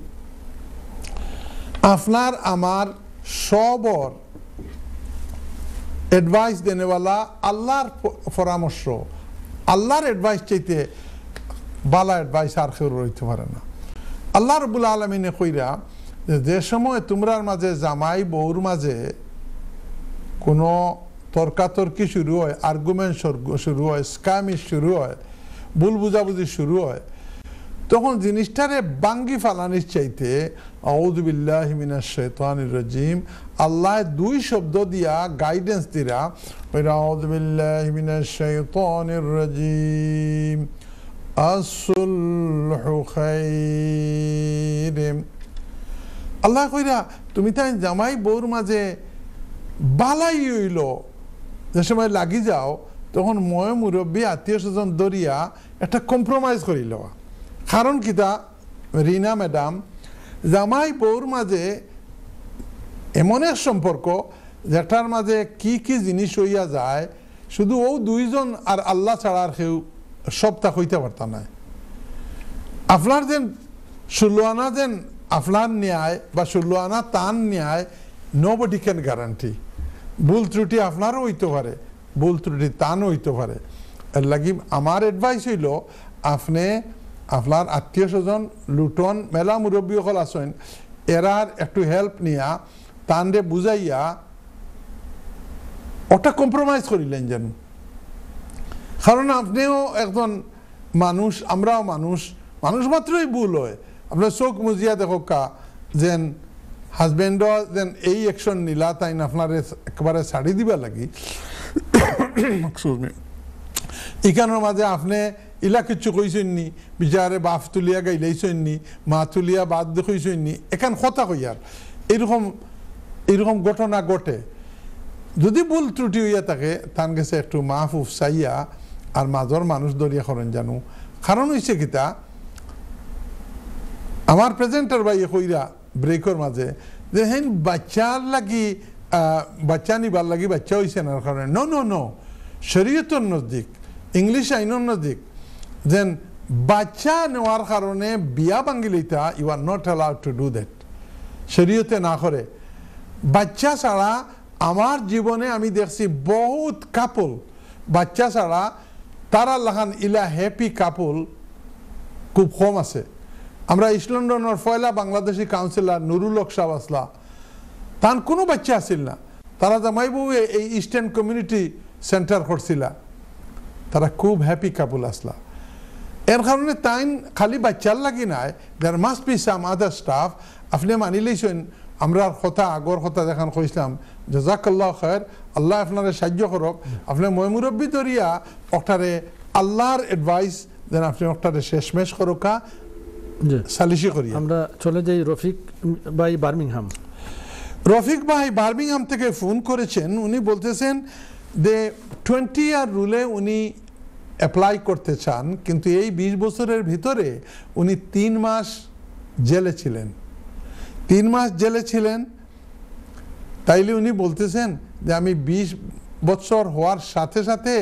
আপনার আমার সবর অ্যাডভাইস দেনেওয়ালা আল্লাহর পরামর্শ, আল্লাহর অ্যাডভাইস চাইতে বালা অ্যাডভাইস আর কেউ রইতে পারে না। আল্লাহ রাব্বুল আলামিনে কইরা যে সময় তোমরার মাঝে জামাই বউর মাঝে কোনো তর্কাতর্কি শুরু হয়, আর্গুমেন্ট শুরু হয়, স্ক্যামিশ শুরু হয়, ভুল বুঝাবুঝি শুরু হয়, তখন জিনিসটারে বাঙ্গি ফালানির চাইতে আউযু বিল্লাহি মিনাশ শাইতানির রাজিম আল্লাহ দুই শব্দ দিয়া গাইডেন্স দিরা, আউযু বিল্লাহি মিনাশ শাইতানির রাজিম আসুলহু খাইর। আল্লাহ কইরা তুমি তাই জামাই বউর মাঝে বালাই হইল, যে সময় লাগি যাও তখন ময় মুরব্বী আত্মীয় স্বজন দরিয়া একটা কম্প্রোমাইজ করি লওয়া। কারণ কিতা রিনা ম্যাডাম, জামাই বউর মাঝে এমন এক সম্পর্ক যেটার মাঝে কি কি জিনিস হইয়া যায় শুধু ও দুইজন আর আল্লাহ ছাড়া আর কেউ সবটা হইতে পারতা না। আপনার যেন 16 আনা যেন আপনার ন্যায় বা 16 আনা তান ন্যায়, নোবডি ক্যান গ্যারান্টি। ভুল ত্রুটি আপনারও হইতে পারে, ভুল ত্রুটি তানও হইতে পারে। এর লাগি আমার অ্যাডভাইস হইল আপনি আপনার আত্মীয় স্বজন লুটন মেলা মুরব্বী সকল আছেন, এরার একটু হেল্প নিয়া তানরে বুঝাইয়া ওটা কম্প্রোমাইজ করিলেন যেন। কারণ আপনিও একজন মানুষ, আমরাও মানুষ, মানুষ মাত্রই ভুল হয়। আপনার চোখ মুজিয়া দেখো কা যেন হাজবেন্ডও যেন এই অ্যাকশন নিলা তাই আপনার একবারে ছাড়ি দিবা লাগি, এখানের মাঝে আপনি ইলা কিচ্ছু কইছেননি, বিচারে বাপ তুলিয়া গাইলাইছেননি, মা তুলিয়া বাদ দেখইছেননি, এখান কথা কইয়ার এরকম ঘটনা ঘটে। যদি ভুল ত্রুটি হইয়া থাকে তান গেছে একটু মাহফুফ চাইয়া আর মাজর মানুষ দরিয়া করেন জানো। কারণ হয়েছে কিতা, আমার প্রেজেন্টার ভাইয়ে কইরা ব্রেকর মাঝে যে হেন বাচ্চার লাগি বাচ্চা নিবার লাগি বাচ্চা হয়েছে না কারণে নো নো নো, শরীয়তর নজদিক, ইংলিশ আইনের নজদিক যেন বাচ্চা নেওয়ার কারণে বিয়া ভাঙ্গি লইতা, you are not allowed to do that. শরীয়তে না করে। বাচ্চা ছাড়া আমার জীবনে আমি দেখছি বহুত কাপল বাচ্চা ছাড়া তারা লাখান ইলা হ্যাপি কাপল খুব কম আছে। আমরা ইস্ট লন্ডনের পয়লা বাংলাদেশি কাউন্সিলর নুরুল হক সাহেব আসলা, তার কোনো বাচ্চা আসিল না, তারা জামাই বউ এই ইস্টার্ন কমিউনিটি সেন্টার করছিলা, তারা খুব হ্যাপি কাপুল আসলা। এর কারণে তাই খালি বাচ্চার লাগি নাই, there must be some other stuff. আপনি মানি লইছেন আমরা কথা আগর কথা দেখান কইছিলাম, জাযাকাল্লাহ খায়ের, আল্লাহ আপনারে সাহায্য করক। আপনি মই মুরব্বী দরিয়া ওটারে আল্লাহর অ্যাডভাইস দেন, আপনি ওটারে শেষমেশ করকা সালিশি করি। আমরা চলে যাই রফিক ভাই বার্মিংহাম। রফিক ভাই বার্মিংহাম থেকে ফোন করেছেন, উনি বলতেছেন যে 20 ইয়ার রুলে উনি অ্যাপ্লাই করতে চান, কিন্তু এই 20 বছরের ভিতরে উনি 3 মাস জেলে ছিলেন। 3 মাস জেলে ছিলেন, তাইলে উনি বলতেছেন যে আমি 20 বছর হওয়ার সাথে সাথে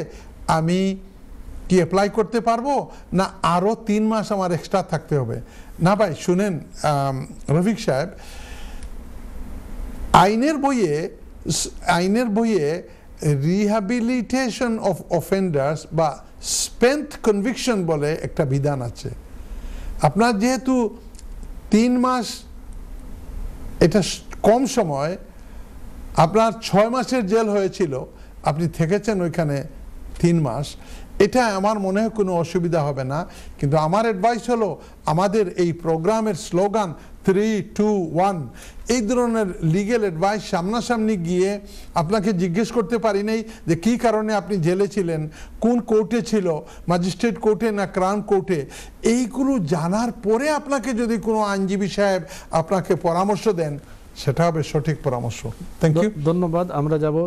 আমি কি অ্যাপ্লাই করতে পারবো, না আরও 3 মাস আমার এক্সট্রা থাকতে হবে? না ভাই শুনেন রফিক সাহেব, আইনের বইয়ে রিহ্যাবিলিটেশন অফ অফেন্ডার্স বা স্পেন্ট কনভিকশন বলে একটা বিধান আছে। আপনার যেহেতু 3 মাস এটা কম সময়, আপনার 6 মাসের জেল হয়েছিল, আপনি থেকেছেন ওইখানে 3 মাস, এটা আমার মনে হয় কোনো অসুবিধা হবে না। কিন্তু আমার অ্যাডভাইস হলো আমাদের এই প্রোগ্রামের স্লোগান 3, 2, 1, এই ধরনের লিগ্যাল অ্যাডভাইস সামনাসামনি গিয়ে আপনাকে জিজ্ঞেস করতে পারি নাই যে কী কারণে আপনি জেলে ছিলেন, কোন কোর্টে ছিল, ম্যাজিস্ট্রেট কোর্টে না ক্রাউন কোর্টে, এইগুলো জানার পরে আপনাকে যদি কোনো আইনজীবী সাহেব আপনাকে পরামর্শ দেন, সেটা হবে সঠিক পরামর্শ। থ্যাংক ইউ, ধন্যবাদ। আমরা যাব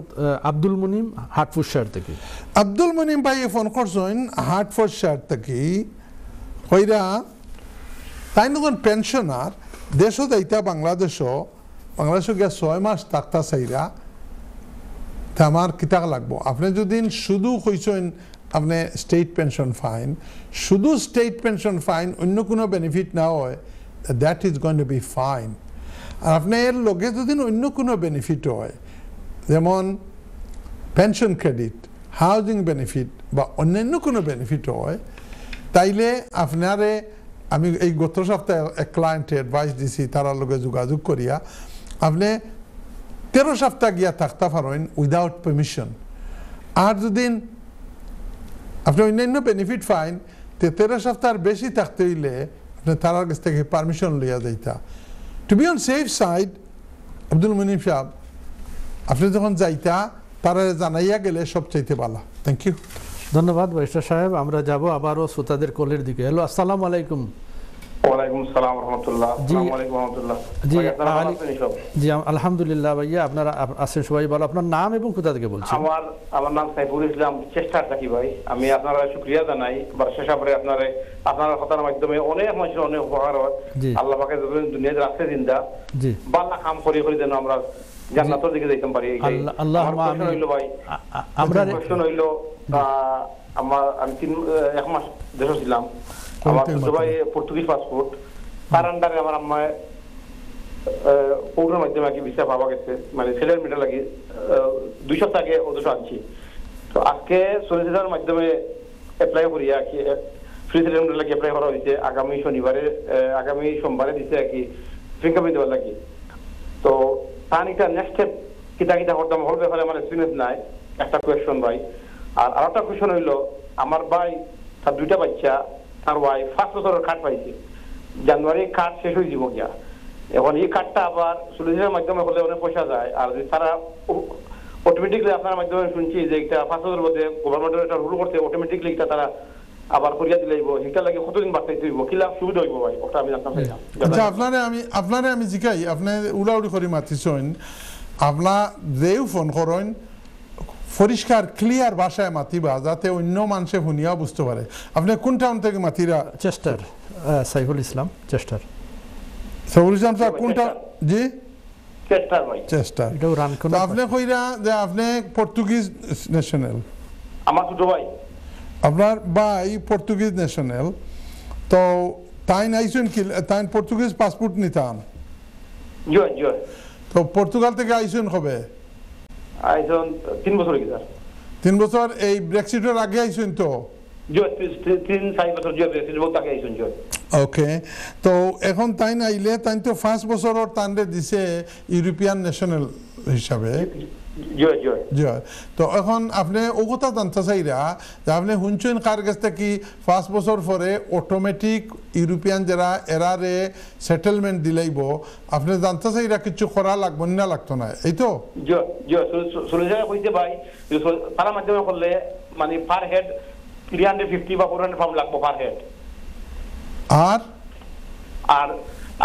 আব্দুল মুনিম হাটফুটশায়ার থেকে। আব্দুল মুনিম ভাই ফোন করছেন হাটফোর্ডশায়ার থেকে। হইরা তাই নতুন পেনশনার দেশও যাইতা বাংলাদেশও গিয়া 6 মাস থাকতা চাইরা, তা আমার কিতা লাগবো? আপনি যদি শুধু কইছেন আপনি স্টেট পেনশন ফাইন, শুধু স্টেট পেনশন ফাইন, অন্য কোনো বেনিফিট না হয়, that is going to be fine. আর আপনি এর লগে যদি অন্য কোনো বেনিফিট হয়, যেমন পেনশন ক্রেডিট, হাউজিং বেনিফিট বা অন্যান্য কোনো বেনিফিট হয়, তাইলে আপনারে আমি এই গত সপ্তাহে এক ক্লায়েন্টে অ্যাডভাইস দিছি, তারা লগে যোগাযোগ করিয়া আপনি 13 সপ্তাহ গিয়া থাকতে পারেন উইদাউট পারমিশন। আর যদি আপনি অন্যান্য বেনিফিট পাইন, 13 সপ্তাহের বেশি থাকতে হইলে আপনি তার কাছ থেকে পারমিশন লইয়া যাইতা। To be on safe side, Abdul Munim Saheb আপনি যখন যাইতা তারা জানাইয়া গেলে সবচাইতে ভালো। থ্যাংক ইউ, ধন্যবাদ ব্যারিস্টার সাহেব। আমরা যাব আবারও শ্রোতাদের কলের দিকে। হ্যালো, আসসালামু আলাইকুম। ওয়ালাইকুম আসসালাম ওয়া রাহমাতুল্লাহ। আসসালামু আলাইকুম ওয়া রাহমাতুল্লাহ। জি জি জি আলহামদুলিল্লাহ ভাইয়া, আপনারা আছেন সবাই ভালো? আপনার নাম এবং কোথা থেকে বলছেন? আমার নাম সাইফুল ইসলাম, চেষ্টা থাকি ভাই। আমি আপনারা শুকরিয়া জানাই বাদশাহ সাহেবরে, আপনারা কথার মাধ্যমে অনেক মানুষের অনেক উপকার হয়। আল্লাহ পাকে যতদিন দুনিয়াতে রাখছে জিন্দা, জি বাল্লা কাম করি যেন আমরা জান্নাতের দিকে যাইতে পারি। আল্লাহুম্মা আমিন। হইলো ভাই, আমরা কোশ্চেন হইলো আমি 1 মাস দেশে ছিলাম। আমার দুবাই পর্তুগিজ পাসপোর্ট, তার আন্ডারে আমার আম্মায় পৌরের মাধ্যমে আগে ভিসা পাওয়া গেছে, মানে ছেলের মেয়েটা লাগে 2 সপ্তাহ আগে ওদেশ আনছি। তো আজকে সলিসিটার মাধ্যমে অ্যাপ্লাই করি আর কি, ফ্রি সেটেলমেন্ট লাগে অ্যাপ্লাই করা হয়েছে। আগামী সোমবারে দিছে আর কি ফিঙ্গারপ্রিন্ট দেওয়ার লাগে। তো তার একটা নেক্সট স্টেপ কিতা করতাম হল ব্যাপারে আমার এক্সপিরিয়েন্স নাই, একটা কোয়েশন ভাই। আর একটা কোয়েশন হইলো, আমার ভাই তার 2টা বাচ্চা, তার ওয়াইফ 5 বছরের কার্ড পাইছে, জানুয়ারি কার্ড শেষ হয়ে যাব গিয়া। এখন এই কার্ডটা আবার সলিসিটার মাধ্যমে হলে অনেক পয়সা যায়। আর যদি তারা অটোমেটিকলি আপনার মাধ্যমে শুনছি যে একটা 5 বছরের মধ্যে গভর্নমেন্টের একটা রুল করতে অটোমেটিকলি এটা তারা আবার করিয়া দিলে সেটা লাগে কতদিন বাড়তে হইব, কি লাভ সুবিধা হইব ভাই, ওটা আমি জানতাম চাইলাম। আচ্ছা, আপনারে আমি জিকাই, আপনি উড়াউড়ি করে মাতিছেন, আপনার যেও ফোন করেন পরিষ্কার ক্লিয়ার ভাষায় মাতিবা, যাতে অন্য মানুষে শুনিয়া বুঝতে পারে। আপনি কোন টাউন থেকে মাতিরা? Chester, Saiful Islam, Chester. Saiful Islam sir কোন টাউন? জি চেষ্টার ভাই, চেষ্টার। এটাও রান কোন? আপনি কইরা যে আপনি পর্তুগিজ ন্যাশনাল? আমার ছোট ভাই। আপনার ভাই পর্তুগিজ ন্যাশনাল, তো তাই আইসেন কি তাই পর্তুগিজ পাসপোর্ট নিতাম? জয় জয়। তো পর্তুগাল থেকে আইসেন কবে? আইসন 3 বছর হয়ে গেছে। 3 বছর? এই ব্রেক্সিটের আগে আইসেন তো? জয় 3-4 বছর জয় ব্রেক্সিট বলতে আগে আইসন জয়। ওকে, তো এখন তাই আইলে তাই তো 5 বছরের টান্ডে দিছে ইউরোপিয়ান ন্যাশনাল হিসাবে। জয় জয় জয়। তো এখন আপনি ও কথা জানতে চাইরা যে আপনি শুনছেন কার কাছ থেকে 5 বছর পরে অটোমেটিক ইউরোপিয়ান যারা এরারে সেটেলমেন্ট দিলাইব, আপনি জানতে চাইরা কিছু করা লাগবে না লাগতো না, এই তো? জয় জয় সলিসিটার কইতে ভাই তার মাধ্যমে করলে মানে পার হেড 350 বা 400 পাউন্ড লাগবে পার হেড। আর আর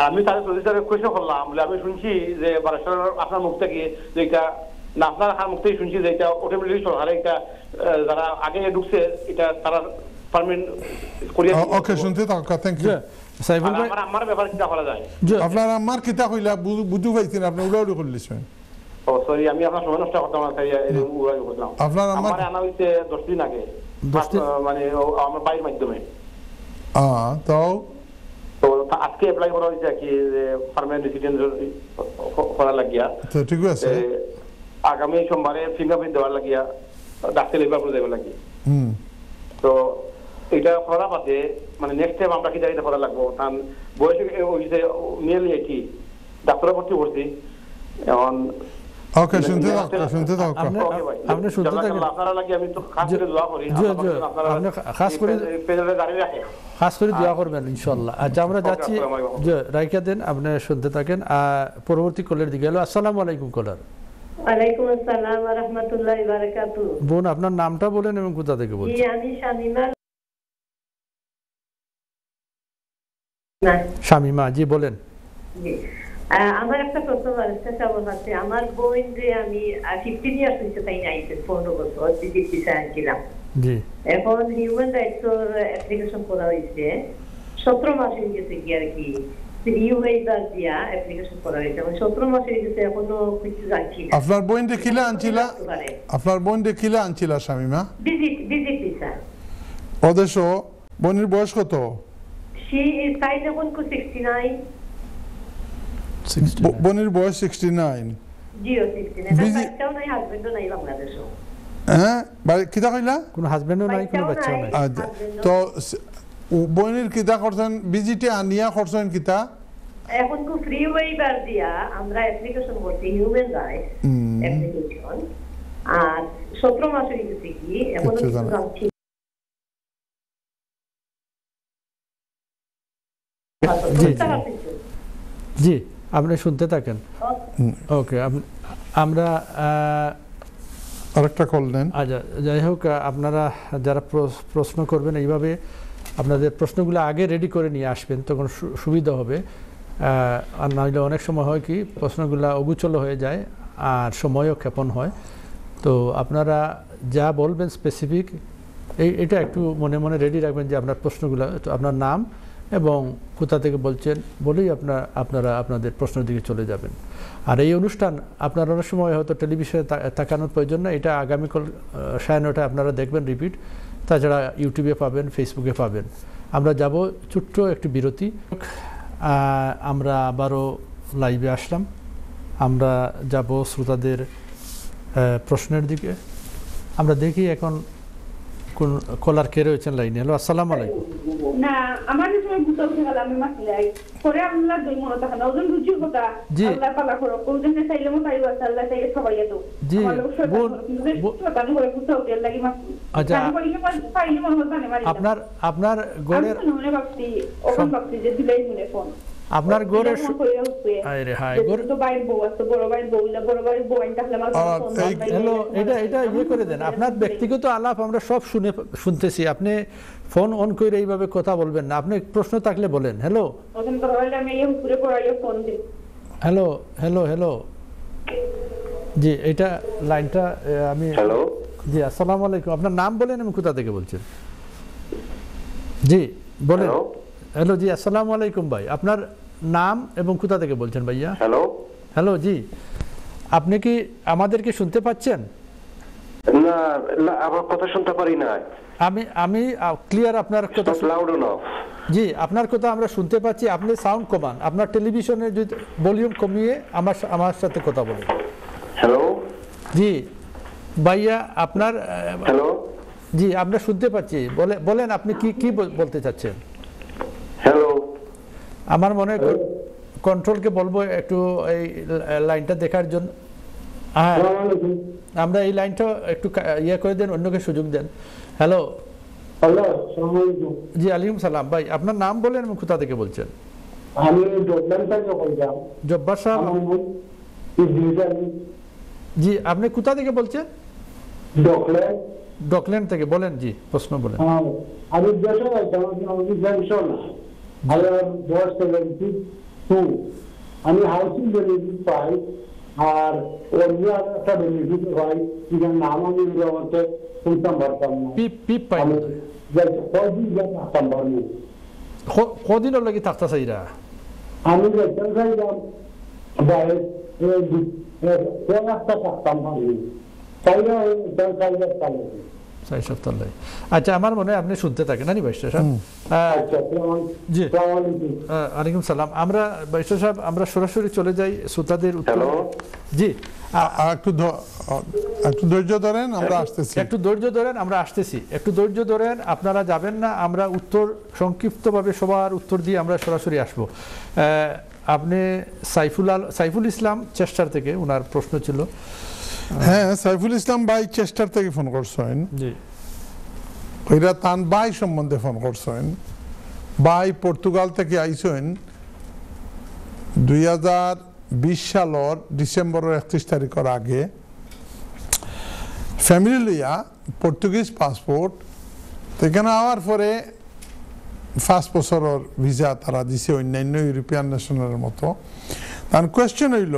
আমি তাহলে সলিসিটারে কোয়েশ্চন করলাম, বলে আমি শুনছি যে বারাসার আপনার মুখ থেকে যে এটা না, আপনার হার মুখ থেকে শুনছি যে এটা অটোমেটিক সরকারে এটা যারা আগে ঢুকছে এটা তারা পারমানেন্ট করিয়া ওকে, শুনতে থাকা, থ্যাংক ইউ। সাইফুল ভাই, আমার ব্যাপারে চিন্তা করা যায়। আপনার আমার কিতা কইলা বুঝু পাইছেন, আপনি উড়াউড়ি করলিছেন। ও সরি, আমি আপনার সময় নষ্ট করতাম না, তাই উড়াই করলাম। আপনার আমার আনা হইছে 10 দিন আগে, মানে আমার বাইরের মাধ্যমে। তো তো আজকে অ্যাপ্লাই করা হয়েছে কি যে পার্মানেন্ট রেসিডেন্ট করা লাগিয়া, তো ঠিক আছে, আগামী সোমবারে ফিঙ্গারপ্রিন্ট দেওয়ার লাগিয়া ডাক্তার লেবার করে দেওয়ার লাগিয়া। তো এটা করা বাদে মানে নেক্সট টাইম আমরা কি জায়গাটা করা লাগবো, কারণ বয়স হয়েছে নিয়ারলি 80, ডাক্তারে ভর্তি করছি এখন। ওকে, শুনতে থাকো, শুনতে থাকো। আপনি শুনতে থাকেন, আপনারা লাগি আমি তো খাস করে দোয়া করি, আপনি খাস করে পেজে দাঁড়িয়ে রাখে খাস করে দোয়া করবেন ইনশাআল্লাহ। আচ্ছা, আমরা যাচ্ছি, যে রাইখা দেন, আপনি শুনতে থাকেন। পরবর্তী কলের দিকে হলো। আসসালামু আলাইকুম কলার। ওয়ালাইকুম আসসালাম ওয়া রাহমাতুল্লাহি ওয়া বারাকাতুহু। বোন, আপনার নামটা বলেন এবং কোথা থেকে বলছেন? জি, আমি শামিমা। শামিমা জি, বলেন। জি, আমার একটা প্রশ্ন আছে। আমার বোন যে আমি 15 ইয়ার্স হয়েছে, তাই নাইছে 15 বছর বিদেশি ছিলাম। জি, এখন হিউম্যান রাইটস এর অ্যাপ্লিকেশন করা হয়েছে, 17 মাস হয়ে গেছে কি আর কি ইউএইবার দিয়া অ্যাপ্লিকেশন করা হয়েছে, এখন 17 মাস হয়ে গেছে, এখনো কিছু জানছি না। আপনার বোন দেখিলা আনছিলা, আপনার বোন দেখিলা আনছিলা শামিমা? Visit visa. ওদেশ বোনের বয়স কত? She is size এখন 69. বোনের বয়স 69। জিও 69। বাচ্চাও নাই, হাজবেন্ডও নাই বাংলাদেশে। হ্যাঁ, কিতা কইলা? কোন হাজবেন্ডও নাই, কোন বাচ্চাও নাই। তো বোনের কিতা করছেন, ভিজিটে আনিয়া করছেন কিতা? এখন কো ফ্রি ওয়েবার দিয়া আমরা অ্যাপ্লিকেশন করছি, হিউম্যান রাইটস অ্যাপ্লিকেশন। আর 17 মাস হয়ে গেছে কি এখনো কিছু জানছি। জি, আপনি শুনতে থাকেন। ওকে, আমরা আরেকটা কল নেন। আচ্ছা, যাই হোক, আপনারা যারা প্রশ্ন করবেন এইভাবে আপনাদের প্রশ্নগুলো আগে রেডি করে নিয়ে আসবেন, তখন সুবিধা হবে। আর নাহলে অনেক সময় হয় কি প্রশ্নগুলো অগুচল হয়ে যায় আর সময়ও ক্ষেপণ হয়। তো আপনারা যা বলবেন স্পেসিফিক এটা একটু মনে মনে রেডি রাখবেন, যে আপনার প্রশ্নগুলো, তো আপনার নাম এবং কোথা থেকে বলছেন বলেই আপনারা আপনাদের প্রশ্নের দিকে চলে যাবেন। আর এই অনুষ্ঠান আপনার অনেক সময় হয়তো টেলিভিশনে তাকানোর প্রয়োজন না, এটা আগামীকাল 9:30 আপনারা দেখবেন রিপিট, তাছাড়া ইউটিউবে পাবেন, ফেসবুকে পাবেন। আমরা যাব ছোট্ট একটি বিরতি, আমরা আবারও লাইভে আসলাম। আমরা যাব শ্রোতাদের প্রশ্নের দিকে। আমরা দেখি এখন কোন কলার কে রয়েছেন লাইনে। হ্যালো, আসসালামু আলাইকুম। না, আমার সময় বুঝতে গেল আমি মাসলাই পরে আল্লাহ দুই মনে থাকে না, ওজন রুচির কথা আল্লাহ পালা করো, কোজন চাইলে মো চাইবা আল্লাহ চাইলে সবাই তো জি তানি করে বুঝতে হবে লাগি মাস। আচ্ছা, পাইনি মনে হচ্ছে না আপনার গড়ের মনে ভাবছি ওখান ভাবছি যে দিলাই মনে ফোন আপনার গড়ের আরে হাই গড় তো বাইর বউ আছে, বড় বাইর বউ আইতা হলে আমার হ্যালো, এটা ইয়ে করে দেন। আপনার ব্যক্তিগত আলাপ আমরা সব শুনতেছি, আপনি ফোন অন করে এইভাবে কথা বলবেন না। আপনি প্রশ্ন থাকলে বলেন। হ্যালো, ওখান করে হলে আমি এই উপরে পড়াইয়া ফোন দিই। হ্যালো হ্যালো হ্যালো, জি, এটা লাইনটা আমি। হ্যালো, জি, আসসালামু আলাইকুম। আপনার নাম বলেন এবং কোথা থেকে বলছেন? জি বলেন। হ্যালো, জি, আসসালামু আলাইকুম ভাই, আপনার নাম এবং কোথা থেকে বলছেন ভাইয়া? হ্যালো হ্যালো, জি, আপনি কি আমাদেরকে শুনতে পাচ্ছেন? না, আমার কথা শুনতে পারি না। আমি ক্লিয়ার আপনার কথা। Loud on of. জি, আপনার কথা আমরা শুনতে পাচ্ছি। আপনি সাউন্ড কমান, আপনার টেলিভিশনের যদি ভলিউম কমিয়ে আমার সাথে কথা বলুন। হ্যালো, জি ভাইয়া, আপনার হ্যালো, জি, আমরা শুনতে পাচ্ছি। বলেন আপনি কি বলতে চাচ্ছেন? হ্যালো, আমার মনে হয় কন্ট্রোলকে বলবো একটু এই লাইনটা দেখার জন্য। আমরা এই লাইনটা একটু ইয়ে করে দেন, অন্যকে সুযোগ দেন। হ্যালো জি আলাইকুম সালাম ভাই, আপনার নাম বলেন এবং কোথা থেকে বলছেন? আমি ডকল্যান্ড থেকে বলছিলাম। জব্বার সাহেব জি, আপনি কোথা থেকে বলছেন? ডকল্যান্ড থেকে বলেন জি, প্রশ্ন বলেন। আমি দেশে আমি পেনশন আমার বয়স 72, আমি হাউসিং বেনিফিট পাই আর অন্য একটা বেনিফিট পাই, যেখানে নাম আমি আমাকে শুনতাম পারতাম না। পিপ পাই কদিন লাগি থাকতে চাইরা? আমি দেখতে চাইলাম থাকতাম পারি আচ্ছা, আমার মনে হয় আপনি শুনতে থাকেন না বাইশা সাহেব? জি ওয়ালাইকুম সালাম। আমরা বাইশা সাহেব আমরা সরাসরি চলে যাই শ্রোতাদের উত্তর। জি একটু ধৈর্য ধরেন, আমরা আসতেছি। একটু ধৈর্য ধরেন, আমরা আসতেছি। একটু ধৈর্য ধরেন, আপনারা যাবেন না, আমরা উত্তর সংক্ষিপ্তভাবে সবার উত্তর দিয়ে আমরা সরাসরি আসবো। আপনি সাইফুল ইসলাম চেষ্টার থেকে ওনার প্রশ্ন ছিল। হ্যাঁ, সাইফুল ইসলাম ভাই চেষ্টার থেকে ফোন করছেন। জি, ওইরা তান ভাই সম্বন্ধে ফোন করছেন। ভাই পর্তুগাল থেকে আইছেন 2020 সালের ডিসেম্বরের 31 তারিখের আগে। ফ্যামিলি লইয়া পর্তুগিজ পাসপোর্ট, এখানে আওয়ার পরে 5 বছরের ভিসা তারা দিছে অন্যান্য ইউরোপিয়ান ন্যাশনালের মতো। তার কোয়েশ্চেন হইল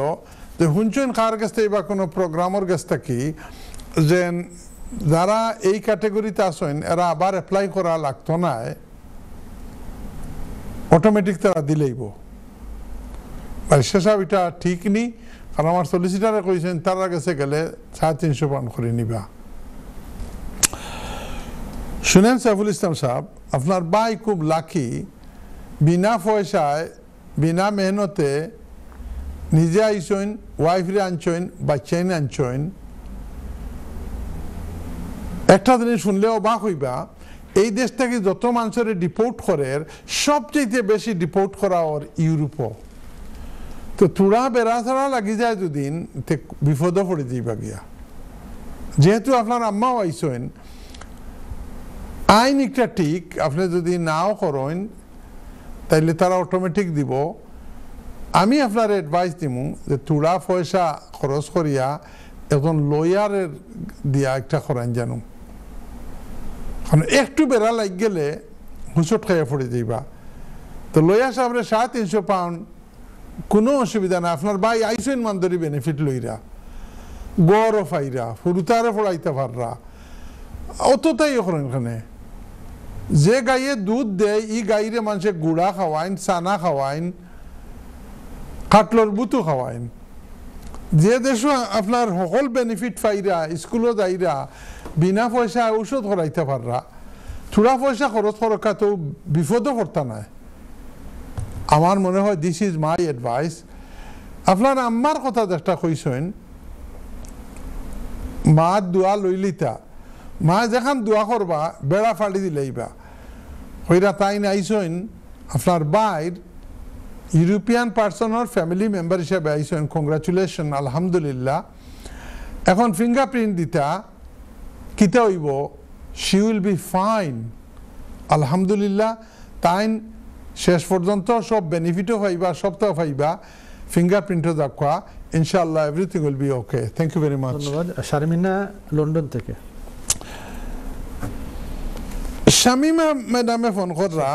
যে হুঞ্চন কার কাছ থেকে বা কোনো প্রোগ্রামের কাছ থেকে যে যারা এই ক্যাটেগরিতে আসেন এরা আবার অ্যাপ্লাই করা লাগতো না, অটোমেটিক তারা দিলেইব। সেসব এটা ঠিক নেই, কারণ আমার সলিসিটারে কইছেন তারা কাছে গেলে 350 পাউন্ড করে নিবা। শুনেন সাইফুল ইসলাম সাহেব, আপনার ভাই খুব লাকি, বিনা পয়সায় বিনা মেহনতে নিজে আইসেন, ওয়াইফরে আনছেন, বাচ্চাইন আনছেন। একটা জিনিস শুনলেও অবাক হইবা, এই দেশ থেকে যত মানুষের ডিপোর্ট করে সবচেয়ে বেশি ডিপোর্ট করা ওর ইউরোপও। তো তুরা বেড়া ছাড়া লাগি যায় দুদিন, বিপদ পড়ে যাইবা গিয়া। যেহেতু আপনার আম্মাও আইসেন, আইন একটা ঠিক, আপনি যদি নাও করেন তাইলে তারা অটোমেটিক দিব। আমি আপনার অ্যাডভাইস দিব যে তুরা পয়সা খরচ করিয়া এখন লয়ারের দিয়া একটা করেন জানো, কারণ একটু বেড়া লাগ গেলে হুঁচট খাইয়া পড়ে যাইবা। তো লয়ার সাহেবের 350 পাউন্ড কোনো অসুবিধা না। আপনার ভাই আইসেন মানদরি বেনিফিট লইরা, গড়ও ফাইরা, ফুরুতারে পড়াইতে পাররা, অতটাই করেন। এখানে যে গাইয়ে দুধ দেয়, ই গাইরে মানুষে গুড়া খাওয়াইন, চানা খাওয়াইন, কাটলর বুতু খাওয়াইন। যে দেশ আপনার সকল বেনিফিট পাইরা, স্কুলত যাইরা, বিনা পয়সা ঔষধ করাইতে পাররা, থোড়া পয়সা খরচ করকা তো বিপদও করতা নাই। আমার মনে হয় দিস ইজ মাই অ্যাডভাইস। আপনার আম্মার কথা যেটা কইছেন, মা দোয়া লইলিতা, মা যেখান দোয়া করবা বেড়া ফাড়ি দিলেইবা হইরা তাই আইসেন। আপনার বাইর ইউরোপিয়ান পার্সনের ফ্যামিলি মেম্বার হিসেবে আইসেন, কংগ্রাচুলেশন, আলহামদুলিল্লাহ। এখন ফিঙ্গারপ্রিন্ট দিতা কিতা হইব, শি উইল বি ফাইন, আলহামদুলিল্লাহ। তাই শেষ পর্যন্ত সব বেনিফিটও পাইবা, সবটাও পাইবা, ফিঙ্গারপ্রিন্টও দেখা, ইনশাআল্লাহ everything will be okay. Thank you very much. ধন্যবাদ। শারমিনা লন্ডন থেকে। শামিমা ম্যাডামে ফোন কররা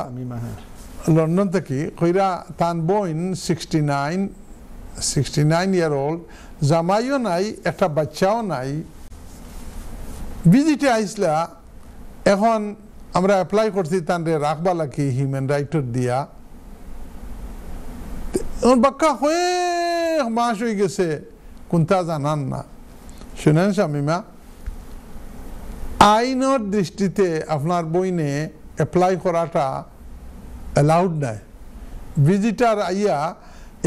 লন্ডন থেকে, কইরা তান বোন 69 ইয়ার ওল্ড, জামাইও নাই, একটা বাচ্চাও নাই, ভিজিটে আইসলা। এখন আমরা অ্যাপ্লাই করছি তানরে রাখবা লাগি হিউম্যান রাইটর দিয়া। বাক্কা হয়ে মাস হয়ে গেছে, কোনটা জানান না। শুনেন শামিমা, আইনের দৃষ্টিতে আপনার বইনে অ্যাপ্লাই করাটা অ্যালাউড নাই। ভিজিটার আইয়া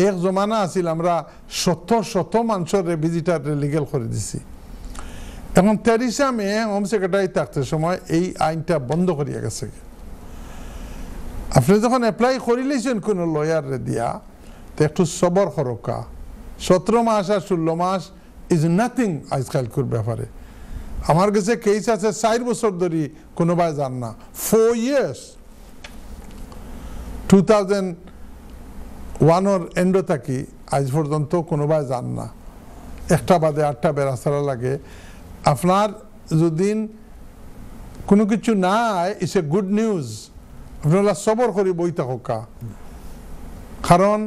এক জমানা আছিল, আমরা শত মানুষের ভিজিটার লিগেল করে দিছি। এখন তেরিসা মে হোম সেক্রেটারি থাকতে সময় এই আইনটা বন্ধ করিয়া গেছে। আপনি যখন অ্যাপ্লাই করিলেছেন কোনো লয়ারে দিয়া, তো একটু সবর খরকা, 17 মাস আর 16 মাস ইজ নাথিং আজকালকুর ব্যাপারে। আমার কাছে কেস আছে 4 বছর ধরে কোনোবাই জান না, 4 years 2001 এন্ড থাকি আজ পর্যন্ত কোনোবাই জান না, একটা বাদে 8টা বেড়াছাড়া লাগে। আপনার যদি কোনো কিছু নাই, ইটস এ গুড নিউজ, আপনারা সবর করে বই থাকা, কারণ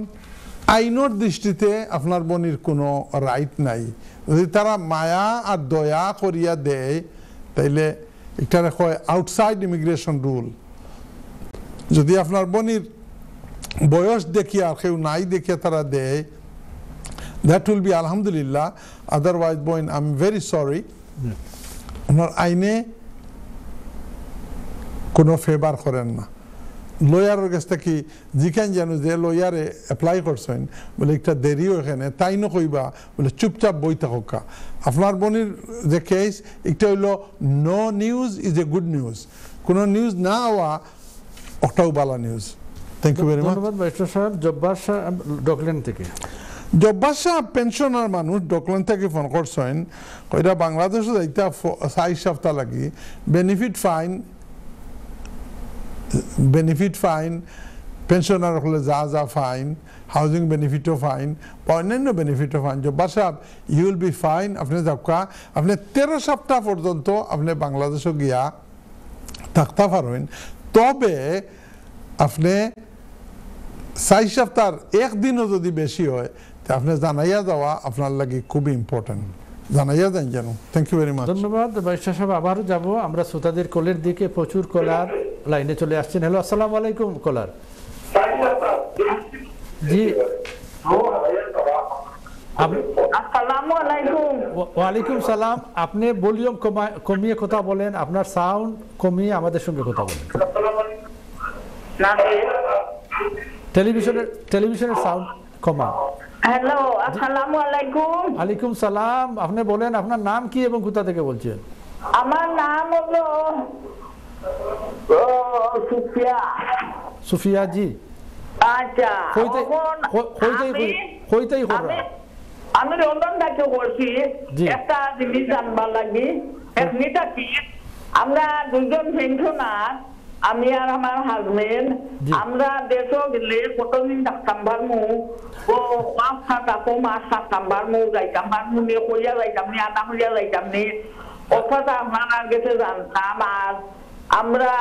আইনের দৃষ্টিতে আপনার বোনের কোনো রাইট নাই। যদি তারা মায়া আর দয়া করিয়া দেয় তাইলে এটা কয় আউটসাইড ইমিগ্রেশন রুল। যদি আপনার বোনের বয়স দেখিয়া আর কেউ নাই দেখিয়া তারা দেয়, দ্যাট উইল বি আলহামদুলিল্লাহ। আদারওয়াইজ বোন আই এম ভেরি সরি, আপনার আইনে কোনো ফেভার করেন না। লয়ারের কাছ থেকে জিখান জানো যে লয়ারে অ্যাপ্লাই করছেন বলে একটা দেরিও এখানে তাই না কইবা বলে চুপচাপ বই থাকা। আপনার বোনের যে কেস একটা হইল no news is a good news, কোনো নিউজ না হওয়া ওটাও ভালো news. Thank you very much. ধন্যবাদ বাইস্টার সাহেব। জব্বার সাহেব ডকল্যান্ড থেকে। জব্বার সাহেব পেনশনার মানুষ, ডকল্যান্ড থেকে ফোন করছেন, কইরা বাংলাদেশে যাইতে 4 সপ্তাহ লাগি, বেনিফিট ফাইন, পেনশনার হলে যা ফাইন, হাউজিং বেনিফিটও ফাইন, অন্যান্য বেনিফিটও ফাইন। জব্বার সাহেব ইউ উইল বি ফাইন। আপনি যাবকা, আপনি 13 সপ্তাহ পর্যন্ত আপনি বাংলাদেশে গিয়া থাকতে পারেন, তবে আপনি 4 সপ্তাহ একদিনও যদি বেশি হয় তা আপনি জানাইয়া যাওয়া আপনার লাগে খুবই ইম্পর্টেন্ট, জানাইয়া দেন যেন। Thank you very much. ধন্যবাদ বাইস্টার সাহেব। আবারও যাব আমরা শ্রোতাদের কলের দিকে, প্রচুর কলার লাইনে চলে আসছেন। হ্যালো, আসসালামু আলাইকুম কলার। জি, আসসালামু আলাইকুম। ওয়ালাইকুম সালাম। আপনি ভলিউম কমিয়ে কথা বলেন, আপনার সাউন্ড কমিয়ে আমাদের সঙ্গে কথা বলেন। টেলিভিশনের সাউন্ড কমান। হ্যালো, আসসালামু আলাইকুম। ওয়ালাইকুম সালাম। আপনি বলেন আপনার নাম কি এবং কোথা থেকে বলছেন? আমার নাম হলো সুফিয়া। সুফিয়া জি। আচ্ছা, আমি লন্ডন থেকে বলছি। একটা জিনিস জানবার লাগি, এমনিটা কি আমরা দুজন পেনশনার, আমি আর আমার হাজবেন্ড, আমরা দেশও গেলে কতদিন থাকতাম পারমু, ও 5-7 নাম্বার মু যাইতাম পারমু নিয়ে কইয়া যাইতাম নি, আনা হইয়া যাইতাম নি, অর্থাৎ আপনার কাছে জানতাম। আর আমরা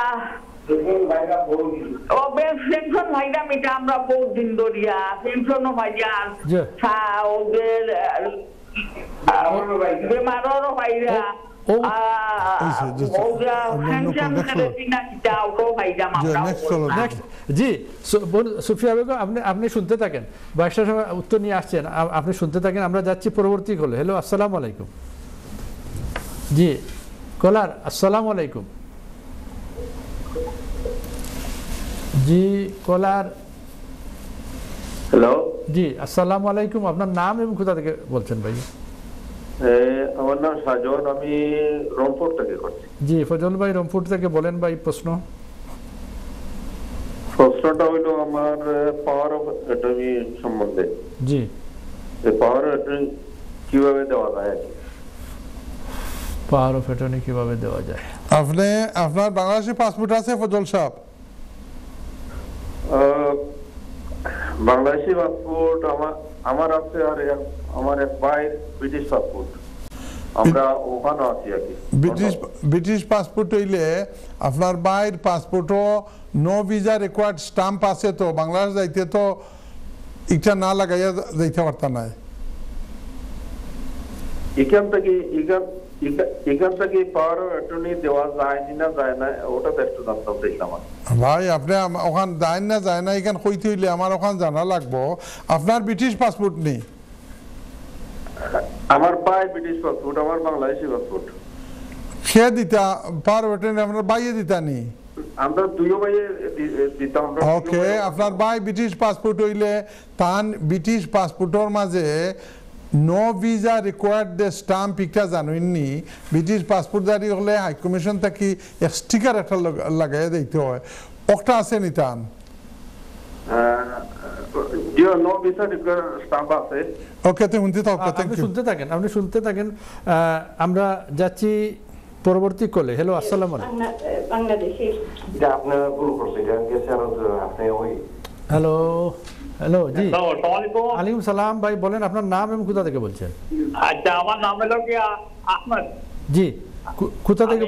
পেনশন ভাইরাম, এটা আমরা বহুত দিন ধরিয়া পেনশনও ভাইয়ার ওদের বেমারও ভাইরা জি। সুফিয়া বেগম, আপনি শুনতে থাকেন, বাইশটার সময় উত্তর নিয়ে আসছেন, আপনি শুনতে থাকেন। আমরা যাচ্ছি পরবর্তী কলে। হ্যালো, আসসালামু আলাইকুম। জি কলার, আসসালামু আলাইকুম। জি কলার। হ্যালো, জি আসসালামু আলাইকুম। আপনার নাম এবং কোথা থেকে বলছেন ভাই? আমার নাম সাজন, আমি রংপুর থেকে করছি। জি ফজল ভাই, রংপুর থেকে বলেন ভাই। প্রশ্নটা হইল আমার পাওয়ার অফ অ্যাটর্নি সম্বন্ধে। জি, পাওয়ার অফ অ্যাটর্নি কিভাবে দেওয়া যায়? পাওয়ার অফ অ্যাটর্নি কিভাবে দেওয়া যায়? আপনার বাংলাদেশি পাসপোর্ট আছে ফজল সাহেব? বাংলাদেশি পাসপোর্ট আমার আছে, আর আমার এক ভাইয়ের ব্রিটিশ পাসপোর্ট, আমরা ওখানে আছি আর কি। ব্রিটিশ পাসপোর্ট হইলে আপনার ভাইয়ের পাসপোর্টও নো ভিসা রিকোয়ার্ড স্টাম্প আছে, তো বাংলাদেশ যাইতে তো এটা না লাগাইয়া যাইতে পারতা নাই। এখান থেকে পাওয়ার অ্যাটর্নি দেওয়া যায় না যায় না, ওটা তো একটু জানতাম চাইলাম। ভাই আপনি ওখান যায় না যায় না এখান কইতে হইলে আমার ওখান জানা লাগবো। আপনার ব্রিটিশ পাসপোর্ট নেই? আমার ভাই ব্রিটিশ পাসপোর্ট, আমার বাংলাদেশি পাসপোর্ট। সে দিতা পাওয়ার অ্যাটর্নি আপনার ভাইয়ে দিতা নি? আমরা দুইও ভাইয়ে দিতাম। ওকে, আপনার ভাই ব্রিটিশ পাসপোর্ট হইলে তান ব্রিটিশ পাসপোর্টের মাঝে no visa required they stamp ইটা জানেননি। ব্রিটিশ পাসপোর্ট জারি হলে হাই কমিশন থেকে এক স্টিকার একটা লাগাই দিতে হয়, ওটা আছে নি তান? জিও নো ভিসা স্টাম্প আছে। ওকে, তুমি শুনতে থাকো। আপনি শুনতে থাকেন। আমরা যাচ্ছি পরবর্তী কলে। হ্যালো, আসসালামু আলাইকুম। বাংলাদেশি এটা আপনার ভুল করছে, এটা গেছে আর আপনি ওই হ্যালো জি। আসসালামু আলাইকুম। ওয়ালাইকুম সালাম ভাই, বলেন আপনার নাম এবং কোথা থেকে বলছেন? আচ্ছা, আমার নাম হলো কি আহমদ। জি, কোথা থেকে?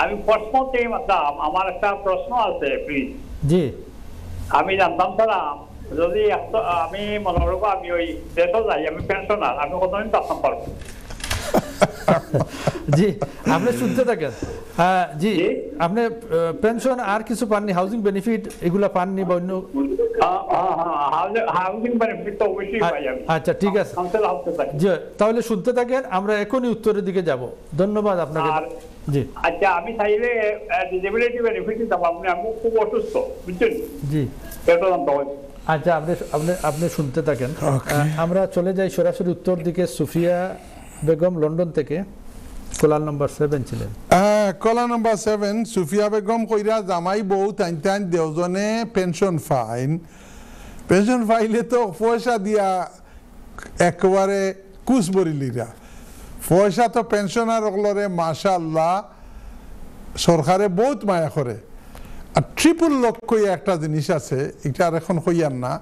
আমি প্রশ্ন থেকে মাতাম, আমার একটা প্রশ্ন আছে প্লিজ। জি, আমি জানতাম সালাম, যদি আমি মনে করবো আমি ওই দেশে যাই, আমি পেনশনার, আমি কতদিন থাকতে পারবো? জি, আপনি শুনতে থাকেন। জি, আপনি পেনশন আর কিছু পাননি, হাউজিং বেনিফিট এগুলা পাননি বা অন্য? হাউজিং বেনিফিট তো অবশ্যই পাই আমি। আচ্ছা, ঠিক আছে। জি, তাহলে শুনতে থাকেন, আমরা এখনই উত্তরের দিকে যাব। ধন্যবাদ আপনাকে। জি, আচ্ছা, আমি চাইলে ডিসেবিলিটি বেনিফিট দিতাম, আমি খুব অসুস্থ, বুঝছেন? জি, এটা জানতে হবে। আচ্ছা, আপনি শুনতে থাকেন। আমরা চলে যাই সরাসরি উত্তর দিকে। সুফিয়া বেগম লন্ডন থেকে, কলার নম্বর 7 ছিলেন। কলা নম্বর 7 সুফিয়া বেগম কইরা জামাই বউ টাইন দেওজনে পেনশন ফাইলে তো পয়সা দিয়া একেবারে কুচ বরিলিরা পয়সা তো পেনশনার ওগুলোরে মাশাআল্লাহ সরকারে বহুত মায়া করে। আর ট্রিপল লক কই একটা জিনিস আছে, এটা আর এখন কইয়ার না।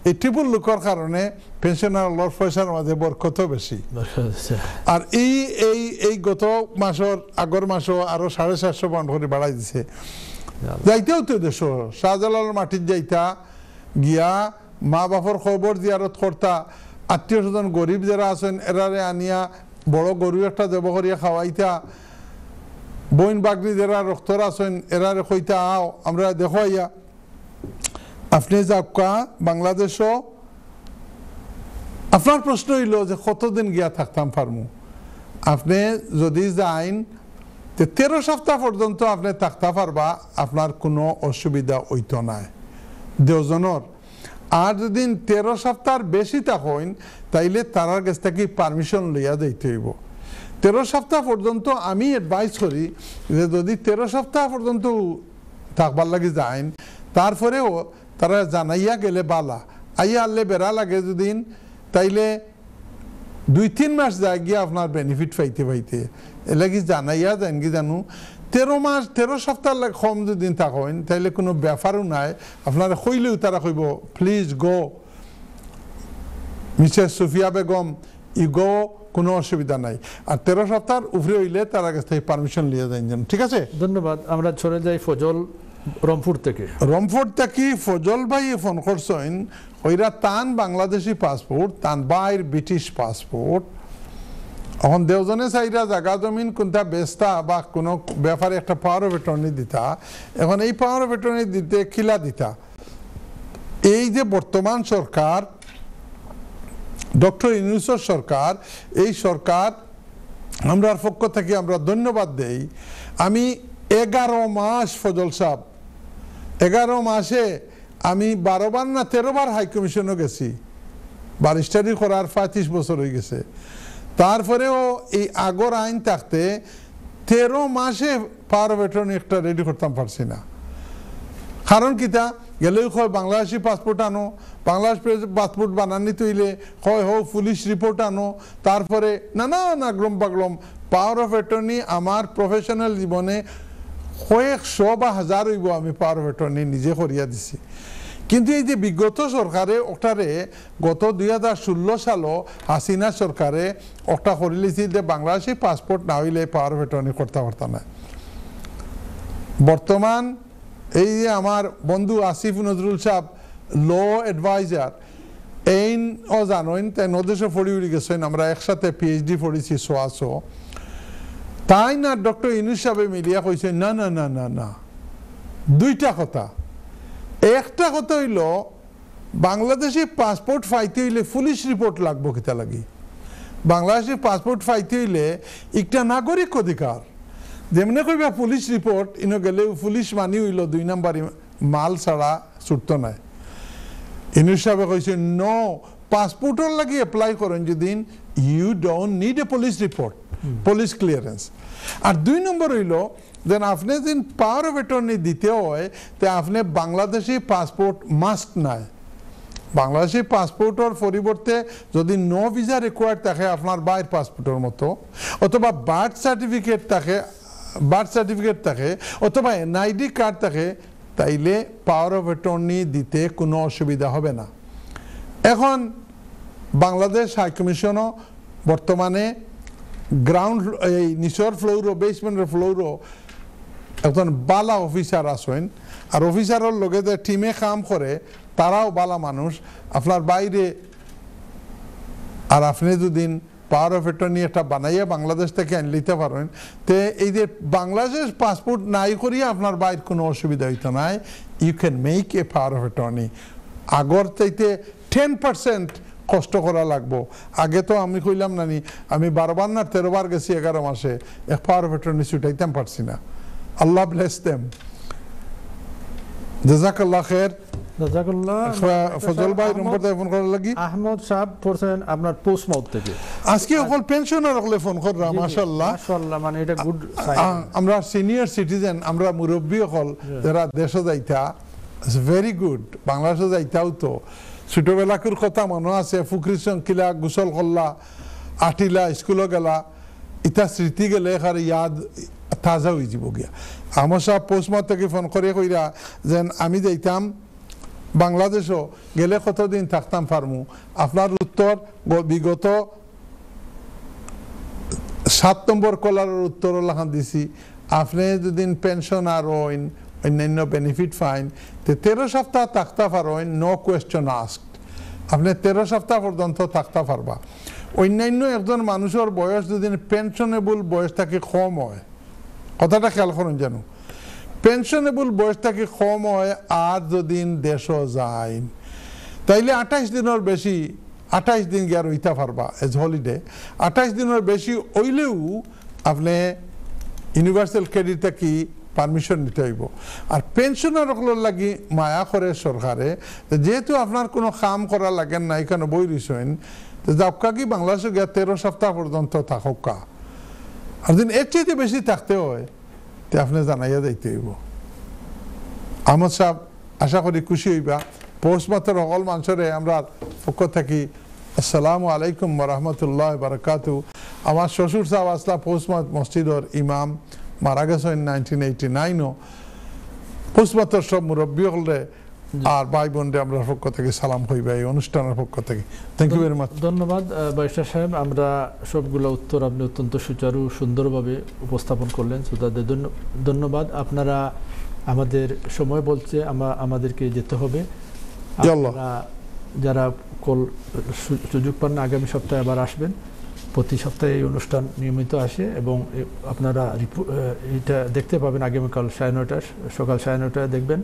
এই ট্রিপল লকের কারণে পেনশনার পয়সার মাঝে বরকত বেশি। আর এই গত মাসের আগর মাসও আরো 750 পাউন্ড করে বাড়াই দিছে। যাইতেও তো দেশ শাহজালাল মাটির যাইতা গিয়া মা বাপর খবর জিয়ারত করতা, আত্মীয় স্বজন গরিব যারা আছেন এরারে আনিয়া বড় গরু একটা দেব করিয়া খাওয়াইতা, বইন বাগরি যারা রক্তর আছেন এরারে কইতা আও আমরা দেখাইয়া আপনি যাকা বাংলাদেশও। আপনার প্রশ্ন হইল যে কতদিন গিয়া থাকতাম পারমু। আপনি যদি যাইন 13 সপ্তাহ পর্যন্ত আপনি থাকতে পারবা, আপনার কোনো অসুবিধা হইতো নাই দেওজনের। আর যদি 13 সপ্তাহের বেশি থাকেন তাইলে তারার কাছ থেকে পারমিশন লইয়া দিতে হইব। 13 সপ্তাহ পর্যন্ত আমি অ্যাডভাইস করি যে যদি 13 সপ্তাহ পর্যন্ত থাকবার লাগে যাইন, তারপরেও তারা জানাইয়া গেলে বালা আইয়া আনলে বেড়া লাগে যদি তাইলে 2-3 মাস যায় গিয়ে আপনার বেনিফিট পাইতে এলাকি জানাইয়া যান কি জানো 13 সপ্তাহ কম যদি থাকেন তাইলে কোনো ব্যাপারও নাই। আপনারা কইলেও তারা কইব please go Mrs Sufia Begum ই গো, কোনো অসুবিধা নাই। আর 13 সপ্তাহের উপরে হইলে তার কাছ থেকে পারমিশন লিয়ে যান। ঠিক আছে, ধন্যবাদ। আমরা চলে যাই ফজল রংপুর থেকে। রংপুর থেকে ফজল ভাই ফোন করছেন, ওইরা তান বাংলাদেশি পাসপোর্ট, তান বাইর ব্রিটিশ পাসপোর্ট। এখন দেওজনে চাইরা জায়গা জমিন কোনটা বেচতা বা কোনো ব্যাপারে একটা পাওয়ার অফ অ্যাটর্নি দিতা। এখন এই পাওয়ার অফ অ্যাটর্নি দিতে খিলা দিতা। এই যে বর্তমান সরকার ডক্টর ইউনূসের সরকার, এই সরকার আমরার পক্ষ থেকে আমরা ধন্যবাদ দেই। আমি 11 মাস ফজল সাহেব 11 মাসে আমি 12 বার না 13 বার হাই কমিশনও গেছি, ব্যারিস্টারি করার 35 বছর হয়ে গেছে। তারপরেও এই আগর আইন থাকতে 13 মাসে পাওয়ার অফ অ্যাটর্নি একটা রেডি করতাম পারছি না। কারণ কিতা গেলেও কয় বাংলাদেশি পাসপোর্ট আনো, বাংলাদেশ পাসপোর্ট বানানি তৈলে হয় হোক পুলিশ রিপোর্ট আনো, তারপরে নানা গ্রম পাগলম। পাওয়ার অফ অ্যাটর্নি আমার প্রফেশনাল জীবনে কয়েকশো বা হাজার হইব আমি পাওয়ার অফ অ্যাটর্নি নিজে করিয়া দিছি। কিন্তু এই যে বিগত সরকারে ওটারে গত 2016 সালও হাসিনা সরকারে ওটা করে লিছি যে বাংলাদেশি পাসপোর্ট না হইলে পাওয়ার অফ অ্যাটর্নি করতে পারতাম না। বর্তমান এই যে আমার বন্ধু আসিফ নজরুল সাহেব ল অ্যাডভাইজার, এই ও জানেন তাই নদেশে পড়ি উড়ি গেছেন, আমরা একসাথে পিএইচডি পড়েছি সোয়াশো। তাই না ডক্টর ইউনূস সাহেব মিলিয়া কইছে না না না না না, দুইটা কথা। একটা কথা হইল বাংলাদেশি পাসপোর্ট পাইতে হইলে পুলিশ রিপোর্ট লাগবো কিতা লাগি। বাংলাদেশি পাসপোর্ট পাইতে হইলে একটা নাগরিক অধিকার, যেমনি কইবা পুলিশ রিপোর্ট ইনো গেলে পুলিশ মানি হইল 2 নাম্বার মাল ছাড়া ছুটত নাই। ইউনূস সাহেব কইছে নো, পাসপোর্টের লাগি এপ্লাই করেন যদি you don't need a police report, police clearance. আর 2 নম্বর হইল দেন আপনি যদি পাওয়ার অফ অ্যাটর্নি দিতে হয় তো আপনি বাংলাদেশি পাসপোর্ট মাস্ট নাই। বাংলাদেশি পাসপোর্টের পরিবর্তে যদি নো ভিসা রিকোয়ার্ড থাকে আপনার বাইরের পাসপোর্টের মতো, অথবা বার্থ সার্টিফিকেট থাকে অথবা এনআইডি কার্ড থাকে, তাইলে পাওয়ার অফ অ্যাটর্নি দিতে কোনো অসুবিধা হবে না। এখন বাংলাদেশ হাইকমিশনও বর্তমানে গ্রাউন্ড এই নিচর ফ্লোরও বেসমেন্টের ফ্লোরও একজন বালা অফিসার আসেন, আর অফিসারের লগে যে টিমে কাম করে তারাও বালা মানুষ। আপনার বাইরে আর আপনি দুদিন পাওয়ার অফ অ্যাটর্নি একটা বানাইয়া বাংলাদেশ থেকে আন লিতে পারেন, তে এই যে বাংলাদেশ পাসপোর্ট নাই করিয়া আপনার বাইরে কোনো অসুবিধা হইতো নাই। You can make a power of attorney. আগর চাইতে 10% কষ্ট করা লাগবো। আগে তো আমি কইলাম নানি, আমি 12 বার না 13 বার গেছি 11 মাসে, এক পাওয়ার অফ অ্যাটর্নি ছুটাইতাম পারছি না। আল্লাহ ব্লেস দেম। জাযাকাল্লাহ খায়ের। ফজল ভাই নম্বর দিয়ে ফোন করার লাগি। আহমদ সাহেব পড়ছেন আপনার পোস্টমাউথ থেকে। আজকে সকল পেনশনার হলে ফোন কররা, মাশাআল্লাহ মাশাআল্লাহ, মানে এটা গুড সাইন। আমরা সিনিয়র সিটিজেন, আমরা মুরব্বী হল যারা দেশে যাইতা, ভেরি গুড। বাংলাদেশে যাইতাও তো ছোটবেলাকুর কথা মনে আছে, ফুকরি কিলা গোসল করলা, আটিলা, স্কুলে গেলা, ইটা স্মৃতি গেলে এখানে ইয়াদ তাজা হয়ে যাব গিয়া। আমার সাহেব পোস্টমাউথ থেকে ফোন করে কইরা যেন আমি যাইতাম বাংলাদেশও গেলে কতদিন থাকতাম পারমু। আপনার উত্তর বিগত 7 নম্বর কলারের উত্তর লাখান দিছি। আপনি যদি পেনশন আর অন্যান্য বেনিফিট ফাইন, 13 সপ্তাহ থাকতে পারেন, নো কোয়েশ্চন আস্কড। আপনি 13 সপ্তাহ পর্যন্ত থাকতে পারবা। অন্যান্য একজন মানুষের বয়স যদি পেনশনেবল বয়স থেকে কম হয়, কথাটা খেয়াল করুন যেন, পেনশনেবল বয়স থেকে কম হয় আর যদি দেশও যায়, তাইলে 28 দিনের বেশি, 28 দিন গিয়ে রইতে পারবা এজ হলিডে। 28 দিনের বেশি হইলেও আপনি ইউনিভার্সাল ক্রেডিট থেকে পারমিশন নিতে হইব। আর পেনশনের লাগি মায়া করে সরকারে, যেহেতু আপনার কোনো কাম করা লাগে না, এখানে বই রইছেন, তো যাবকা কি বাংলাদেশে গিয়ে 13 সপ্তাহ পর্যন্ত থাকা। আর দিন এর চাইতে বেশি থাকতে হয় তে আপনি জানাইয়া যাইতে হইব। আহমদ সাহেব আশা করি খুশি হইবা। পোস্টমাস্টার সকল মানুষরে আমরা পক্ষ থাকি আসসালামু আলাইকুম ওয়া বারাকাতু। আমার শ্বশুর সাহেব আসলা পোস্টমাস্ট মসজিদর ইমাম, মারা গেছেন 1989। পোস্টমাস্টার সব মুরব্বী হলে আর ভাই বোনরে আমরা পক্ষ থেকে সালাম হইবা এই অনুষ্ঠানের পক্ষ থেকে। Thank you very much. ধন্যবাদ বাইশা সাহেব। আমরা সবগুলো উত্তর আপনি অত্যন্ত সুচারু সুন্দরভাবে উপস্থাপন করলেন, তাদের ধন্যবাদ। আপনারা আমাদের সময় বলছে আমাদেরকে যেতে হবে। যারা সুযোগ পান না, আগামী সপ্তাহে আবার আসবেন। প্রতি সপ্তাহে এই অনুষ্ঠান নিয়মিত আসে এবং আপনারা এটা দেখতে পাবেন আগামীকাল 9:30 সকাল 9:30 দেখবেন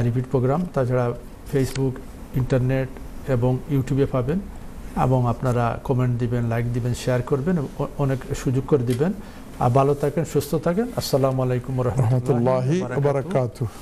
রিপিট প্রোগ্রাম। তাছাড়া ফেসবুক, ইন্টারনেট এবং ইউটিউবে পাবেন, এবং আপনারা কমেন্ট দিবেন, লাইক দিবেন, শেয়ার করবেন, অনেক সুযোগ করে দিবেন। আর ভালো থাকেন, সুস্থ থাকেন। আসসালামু আলাইকুম ওয়া রাহমাতুল্লাহি ওয়া বারাকাতুহু।